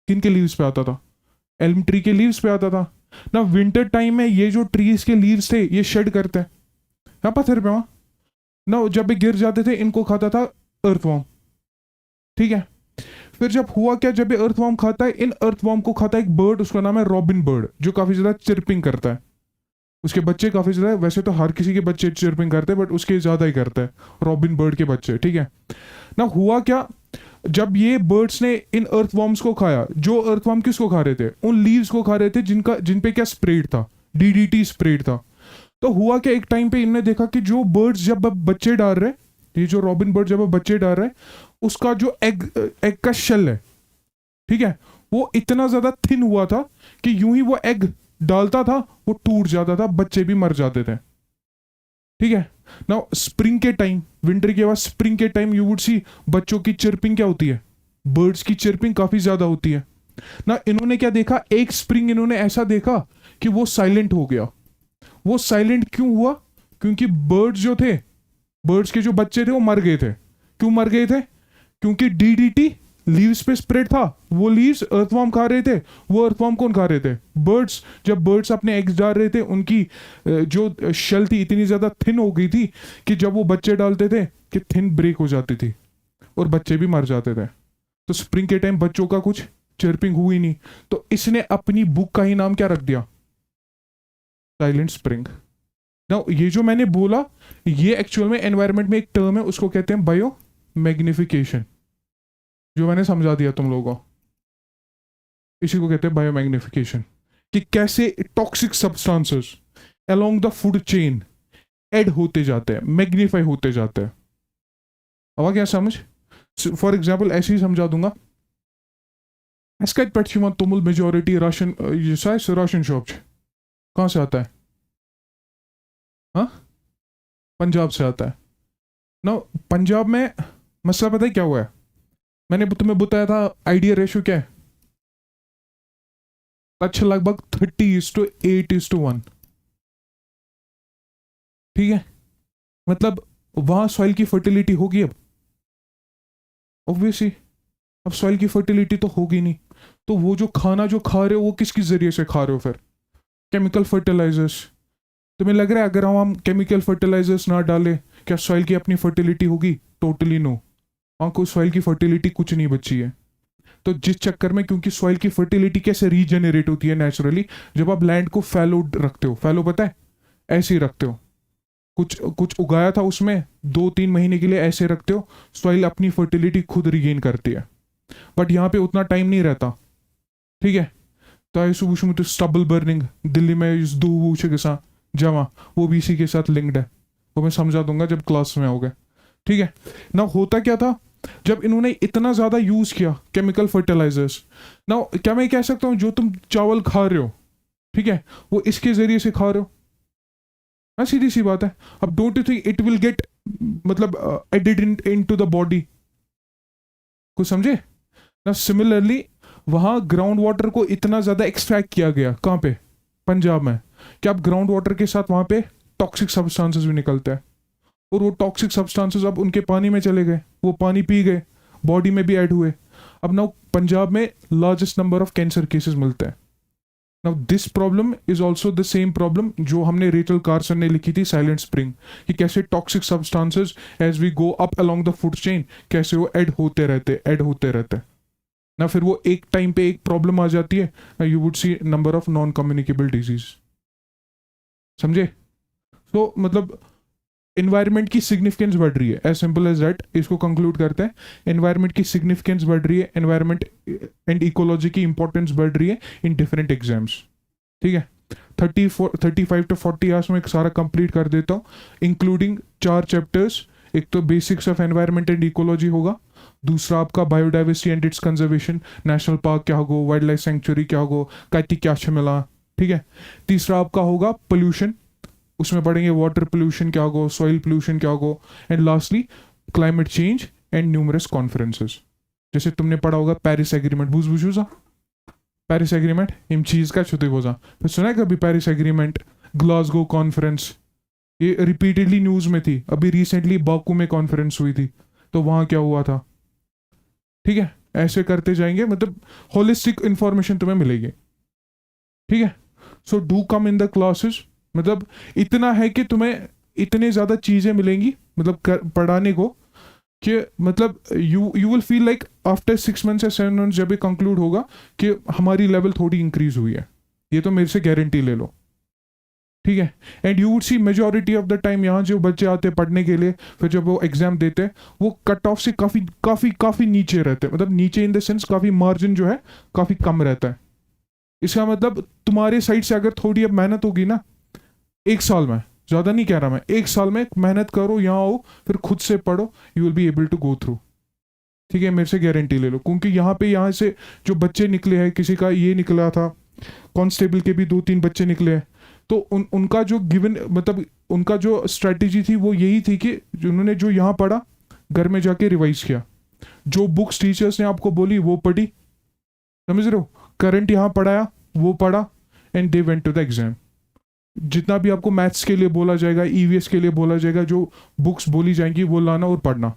किनके लीव्स पे आता था, एल्म ट्री के लीव्स पे आता था ना। विंटर टाइम में ये जो ट्रीज के लीव्स थे ये शेड करते हैं, हाँ पत्थर पे वहां, ना जब ये गिर जाते थे इनको खाता था अर्थवॉर्म, ठीक है। फिर जब हुआ क्या, जब ये अर्थवॉर्म खाता है, इन अर्थवॉर्म को खाता है एक बर्ड, उसका नाम है रॉबिन बर्ड, जो काफी ज्यादा चिरपिंग करता है। उसके बच्चे काफी ज्यादा, वैसे तो हर किसी के बच्चे चिरपिंग करते हैं बट उसके ज्यादा ही करता है रॉबिन बर्ड के बच्चे, ठीक है ना। हुआ क्या, जब ये बर्ड्स ने इन अर्थवॉर्म्स को खाया, जो अर्थवॉर्म किसको खा रहे थे, उन लीव्स को खा रहे थे जिन पे क्या स्प्रेड था, डीडीटी स्प्रेड था। तो हुआ क्या, एक टाइम पे इनने देखा कि जो बर्ड्स जब बच्चे डाल रहे, ये जो रॉबिन बर्ड जब बच्चे डाल रहे, उसका जो एग का शेल है, ठीक है, वो इतना ज्यादा थिन हुआ था कि यूं ही वो एग डालता था वो टूट जाता था, बच्चे भी मर जाते थे, ठीक है ना। स्प्रिंग के टाइम, विंटर के बाद स्प्रिंग के टाइम यू वुड सी बच्चों की चिरपिंग क्या होती है, बर्ड्स की चिरपिंग काफी ज्यादा होती है ना। इन्होंने क्या देखा, एक स्प्रिंग इन्होंने ऐसा देखा कि वो साइलेंट हो गया। वो साइलेंट क्यों हुआ, क्योंकि बर्ड्स जो थे, बर्ड्स के जो बच्चे थे वो मर गए थे। क्यों मर गए थे, क्योंकि डीडीटी लीव्स पे स्प्रेड था, वो लीव्स अर्थवॉर्म खा रहे थे। वो अर्थवॉर्म कौन खा रहे थे, बर्ड्स। जब बर्ड्स अपने एग्स डाल रहे थे, उनकी जो शेल थी इतनी ज्यादा थिन हो गई थी कि जब वो बच्चे डालते थे कि थिन ब्रेक हो जाती थी और बच्चे भी मर जाते थे। तो स्प्रिंग के टाइम बच्चों का कुछ चिरपिंग हुई नहीं, तो इसने अपनी बुक का ही नाम क्या रख दिया, साइलेंट स्प्रिंग। ना ये जो मैंने बोला, ये एक्चुअल में एनवायरनमेंट में एक टर्म है, उसको कहते हैं बायो मैग्निफिकेशन, जो मैंने समझा दिया तुम लोगों को, इसी को कहते हैं बायो मैग्निफिकेशन। कि कैसे toxic substances along the food chain add होते जाते हैं, मैग्नीफाई होते जाते हैं। अब क्या समझ, फॉर एग्जाम्पल ऐसे ही समझा दूंगा। तुमुल मेजोरिटी राशन राशन शॉप कहाँ से आता है, हाँ पंजाब से आता है ना। पंजाब में मसला पता है क्या हुआ है, मैंने तुम्हें बताया था आइडिया रेशियो क्या है, अच्छा लगभग 30:8:1, ठीक है। मतलब वहां सॉइल की फर्टिलिटी होगी अब, ऑब्वियसली अब सॉइल की फर्टिलिटी तो होगी नहीं, तो वो जो खाना जो खा रहे हो वो किसके जरिए से खा रहे हो, फिर केमिकल फर्टिलाइजर्स। तुम्हें लग रहा है अगर हम केमिकल फर्टिलाइजर्स ना डालें क्या सॉइल की अपनी फर्टिलिटी होगी, टोटली नो। हाँ, कोई सॉइल की फर्टिलिटी कुछ नहीं बची है। तो जिस चक्कर में, क्योंकि सॉइल की फर्टिलिटी कैसे रीजनरेट होती है नेचुरली, जब आप लैंड को फैलो रखते हो, फैलो पता है ऐसे ही रखते हो, कुछ उगाया था उसमें 2-3 महीने के लिए ऐसे रखते हो, सॉइल अपनी फर्टिलिटी खुद रिगेन करती है। बट यहाँ पे उतना टाइम नहीं रहता, ठीक है। तो स्टबल बर्निंग दिल्ली में इस दूषे के साथ जमा, वो भी इसी के साथ लिंक्ड है, वो मैं समझा दूंगा जब क्लास में आओगे, ठीक है ना। होता क्या था, जब इन्होंने इतना ज्यादा यूज किया केमिकल फर्टिलाइजर्स ना, क्या मैं कह सकता हूँ जो तुम चावल खा रहे हो, ठीक है, वो इसके जरिए से खा रहे हो, हाँ सीधी सी बात है। अब don't you think it will get मतलब एडेड इनटू द बॉडी, कुछ समझे ना। सिमिलरली वहां ग्राउंड वाटर को इतना ज्यादा एक्सट्रैक्ट किया गया, कहाँ पे, पंजाब में, कि अब ग्राउंड वाटर के साथ वहां पे टॉक्सिक सब्सटेंसेस भी निकलते हैं, और वो टॉक्सिक सब्सटेंसेस अब उनके पानी में चले गए, वो पानी पी गए, बॉडी में भी ऐड हुए। अब नाउ पंजाब में largest number of cancer cases मिलते हैं। Now this problem is also the same problem जो हमने रेचल कार्सन ने लिखी थी साइलेंट स्प्रिंग, कि कैसे toxic substances as we go up along the food chain कैसे वो ऐड होते रहते ना। फिर वो एक टाइम पे एक प्रॉब्लम आ जाती है, you would see number of non communicable disease, समझे। तो मतलब एनवायरनमेंट की सिग्निफिकेंस बढ़ रही है, एज सिंपल एज दैट। इसको कंक्लूड करते हैं, एनवायरनमेंट की सिग्निफिकेंस बढ़ रही है, एनवायरनमेंट एंड इकोलॉजी की इंपॉर्टेंस बढ़ रही है इन डिफरेंट एग्जाम्स, ठीक है। 35 to 40 आवर्स में एक सारा कंप्लीट कर देता हूँ, इंक्लूडिंग 4 चैप्टर्स। एक तो basics of environment and ecology होगा, दूसरा आपका biodiversity and it's conservation, national park क्या होगा, वाइल्ड लाइफ सेंचुरी क्या होगा, काटी क्या मिला, ठीक है। तीसरा आपका होगा पोल्यूशन, उसमें पढ़ेंगे वाटर पोल्यूशन क्या होगा, सॉइल पोल्यूशन क्या होगा, and lastly climate change and numerous conferences. जैसे तुमने पढ़ा होगा पेरिस एग्रीमेंट, बुझा पेरिस एग्रीमेंट इन चीज का छुते बोझा, फिर सुना है कभी पेरिस एग्रीमेंट, ग्लासगो कॉन्फ्रेंस, ये रिपीटेडली न्यूज में थी। अभी रिसेंटली बाकू में कॉन्फ्रेंस हुई थी, तो वहां क्या हुआ था, ठीक है। ऐसे करते जाएंगे, मतलब होलिस्टिक इंफॉर्मेशन तुम्हें मिलेगी, ठीक है। So do come in the classes, मतलब इतना है कि तुम्हें इतने ज्यादा चीजें मिलेंगी पढ़ाने को कि मतलब you will feel like after 6 months या 7 months जब ये कंक्लूड होगा कि हमारी लेवल थोड़ी इंक्रीज हुई है, ये तो मेरे से गारंटी ले लो, ठीक है। And you would C majority of the time यहाँ जो बच्चे आते हैं पढ़ने के लिए, फिर जब वो एग्जाम देते हैं वो कट ऑफ से काफ़ी काफ़ी काफ़ी नीचे रहते हैं, मतलब नीचे इन द सेंस काफ़ी मार्जिन जो है काफ़ी कम रहता है। इसका मतलब तुम्हारे साइड से अगर थोड़ी अब मेहनत होगी ना, 1 साल में, ज़्यादा नहीं कह रहा मैं, 1 साल में मेहनत करो, यहाँ आओ, फिर खुद से पढ़ो, you will be able to go through, ठीक है। मेरे से गारंटी ले लो, क्योंकि यहाँ से जो बच्चे निकले हैं, किसी का ये निकला था, कांस्टेबल के भी 2-3 बच्चे निकले हैं, तो उनका जो गिवन मतलब उनका जो स्ट्रैटेजी थी वो यही थी कि उन्होंने जो यहाँ पढ़ा घर में जाके रिवाइज किया, जो बुक्स टीचर्स ने आपको बोली वो पढ़ी, समझ रहे हो, करंट यहाँ पढ़ाया वो पढ़ा, and they went to the exam. जितना भी आपको मैथ्स के लिए बोला जाएगा, ईवीएस के लिए बोला जाएगा, जो बुक्स बोली जाएंगी वो लाना और पढ़ना,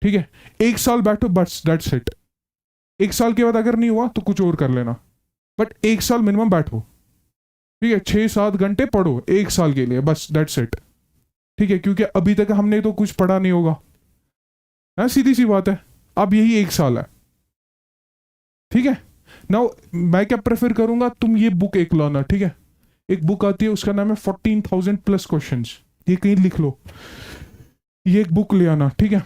ठीक है। 1 साल बैठो, बस दैट्स इट। 1 साल के बाद अगर नहीं हुआ तो कुछ और कर लेना, बट 1 साल मिनिमम बैठो, ठीक है। 6-7 घंटे पढ़ो 1 साल के लिए, बस दैट्स इट, ठीक है। क्योंकि अभी तक हमने तो कुछ पढ़ा नहीं होगा, हाँ, सीधी सी बात है। अब यही 1 साल है, ठीक है। नाउ मैं क्या प्रेफर करूंगा, तुम ये बुक एक लाना, ठीक है। एक बुक आती है, उसका नाम है 14,000 प्लस क्वेश्चंस, ये कहीं लिख लो, ये एक बुक ले आना, ठीक है।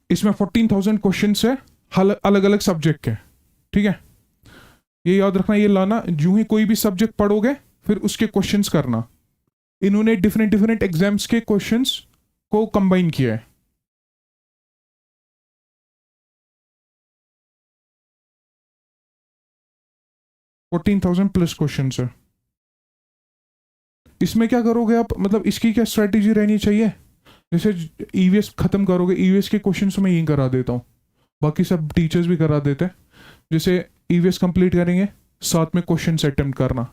इसमें 14,000 क्वेश्चंस है, अलग अलग सब्जेक्ट के, ठीक है। ये याद रखना, ये लाना, जो ही कोई भी सब्जेक्ट पढ़ोगे फिर उसके क्वेश्चंस करना। इन्होंने डिफरेंट एग्जाम्स के क्वेश्चंस को कंबाइन किया है। $14,000 प्लस क्वेश्चन है। इसमें क्या करोगे आप, मतलब इसकी क्या स्ट्रेटेजी रहनी चाहिए, जैसे ईवीएस खत्म करोगे, ईवीएस के क्वेश्चन मैं यही करा देता हूँ, बाकी सब टीचर्स भी करा देते हैं। जैसे ईवीएस कंप्लीट करेंगे, साथ में क्वेश्चन अटेम्प्ट करना,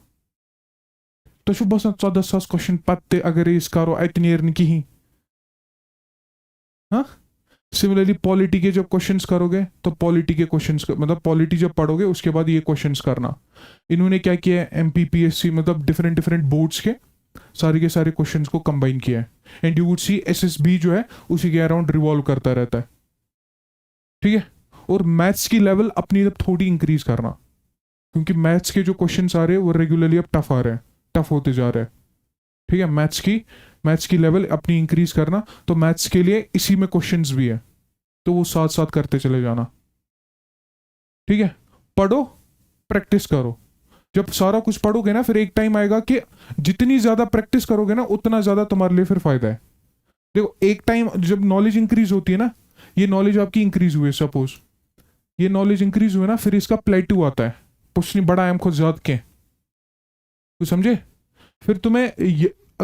तो शुभ 14,000 क्वेश्चन पत्ते अगर इस करो इतनी की, हाँ। सिमिलरली पॉलिटी के जब क्वेश्चंस करोगे तो पॉलिटी के क्वेश्चंस मतलब पॉलिटी जब पढ़ोगे उसके बाद ये क्वेश्चंस करना। इन्होंने क्या किया है, एमपीपीएससी मतलब डिफरेंट बोर्ड्स के सारे क्वेश्चंस को कंबाइन किया है, and you would C SSB जो है उसी के अराउंड रिवॉल्व करता रहता है, ठीक है। और मैथ्स की लेवल अपनी अब थोड़ी इंक्रीज करना, क्योंकि मैथ्स के जो क्वेश्चंस आ रहे हैं वो रेगुलरली अब टफ आ रहे हैं, टफ होते जा रहे हैं, ठीक है। मैथ्स की लेवल अपनी इंक्रीज करना, तो मैथ्स के लिए इसी में क्वेश्चंस भी है, तो वो साथ साथ करते चले जाना, ठीक है। पढ़ो, प्रैक्टिस करो, जब सारा कुछ पढ़ोगे ना फिर एक टाइम आएगा कि जितनी ज्यादा प्रैक्टिस करोगे ना उतना ज्यादा तुम्हारे लिए फिर फायदा है। देखो एक टाइम जब नॉलेज इंक्रीज होती है ना, ये नॉलेज आपकी इंक्रीज हुई है, सपोज ये नॉलेज इंक्रीज हुई ना, फिर इसका प्लेटू आता है, कुछ नहीं बड़ा एम खुद ज्यादा के, तो समझे। फिर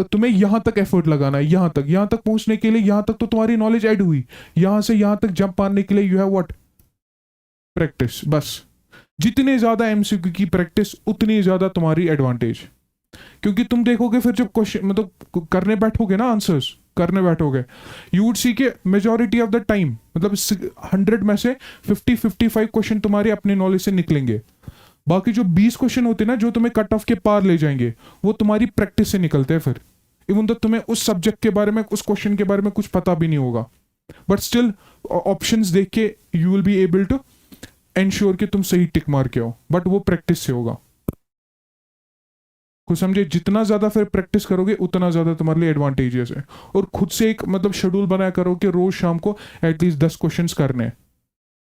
तुम्हें यहां तक एफर्ट लगाना है, यहां तक पहुंचने के लिए, यहां तक तो तुम्हारी नॉलेज ऐड हुई, यहां से यहां तक जंप मारने के लिए यू हैव व्हाट, प्रैक्टिस। बस जितने ज्यादा एमसीक्यू की प्रैक्टिस उतनी ज्यादा तुम्हारी एडवांटेज, क्योंकि तुम देखोगे फिर जब क्वेश्चन मतलब करने बैठोगे ना, आंसर्स करने बैठोगे, यू वुड सी के मेजॉरिटी ऑफ द टाइम मतलब 100 में से 50-55 क्वेश्चन तुम्हारे अपने नॉलेज से निकलेंगे, बाकी जो 20 क्वेश्चन होते हैं ना जो तुम्हें कट ऑफ के पार ले जाएंगे वो तुम्हारी प्रैक्टिस से निकलते हैं। फिर इवन तो तुम्हें उस सब्जेक्ट के बारे में, उस क्वेश्चन के बारे में कुछ पता भी नहीं होगा, बट स्टिल ऑप्शंस देख के you will be able to ensure कि तुम सही टिक मार के हो, बट वो प्रैक्टिस से होगा। कुछ समझे, जितना ज्यादा फिर प्रैक्टिस करोगे उतना ज्यादा तुम्हारे लिए एडवांटेजेस है। और खुद से एक मतलब शेड्यूल बनाया करो कि रोज शाम को एटलीस्ट 10 क्वेश्चंस करने हैं,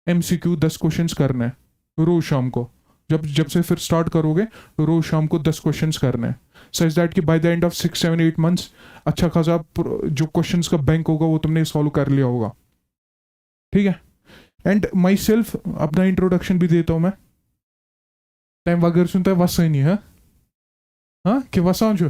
एमसीक्यू 10 क्वेश्चंस करने हैं रोज शाम को। जब से फिर स्टार्ट करोगे तो रोज शाम को 10 क्वेश्चंस करने हैं, सच दैट कि by the end of 6-7-8 months अच्छा खासा जो क्वेश्चंस का बैंक होगा वो तुमने सॉल्व कर लिया होगा, ठीक है। एंड माई सेल्फ अपना इंट्रोडक्शन भी देता हूँ मैं, टाइम वगैरह सुनता है वस नहीं है, हाँ कि वसा जो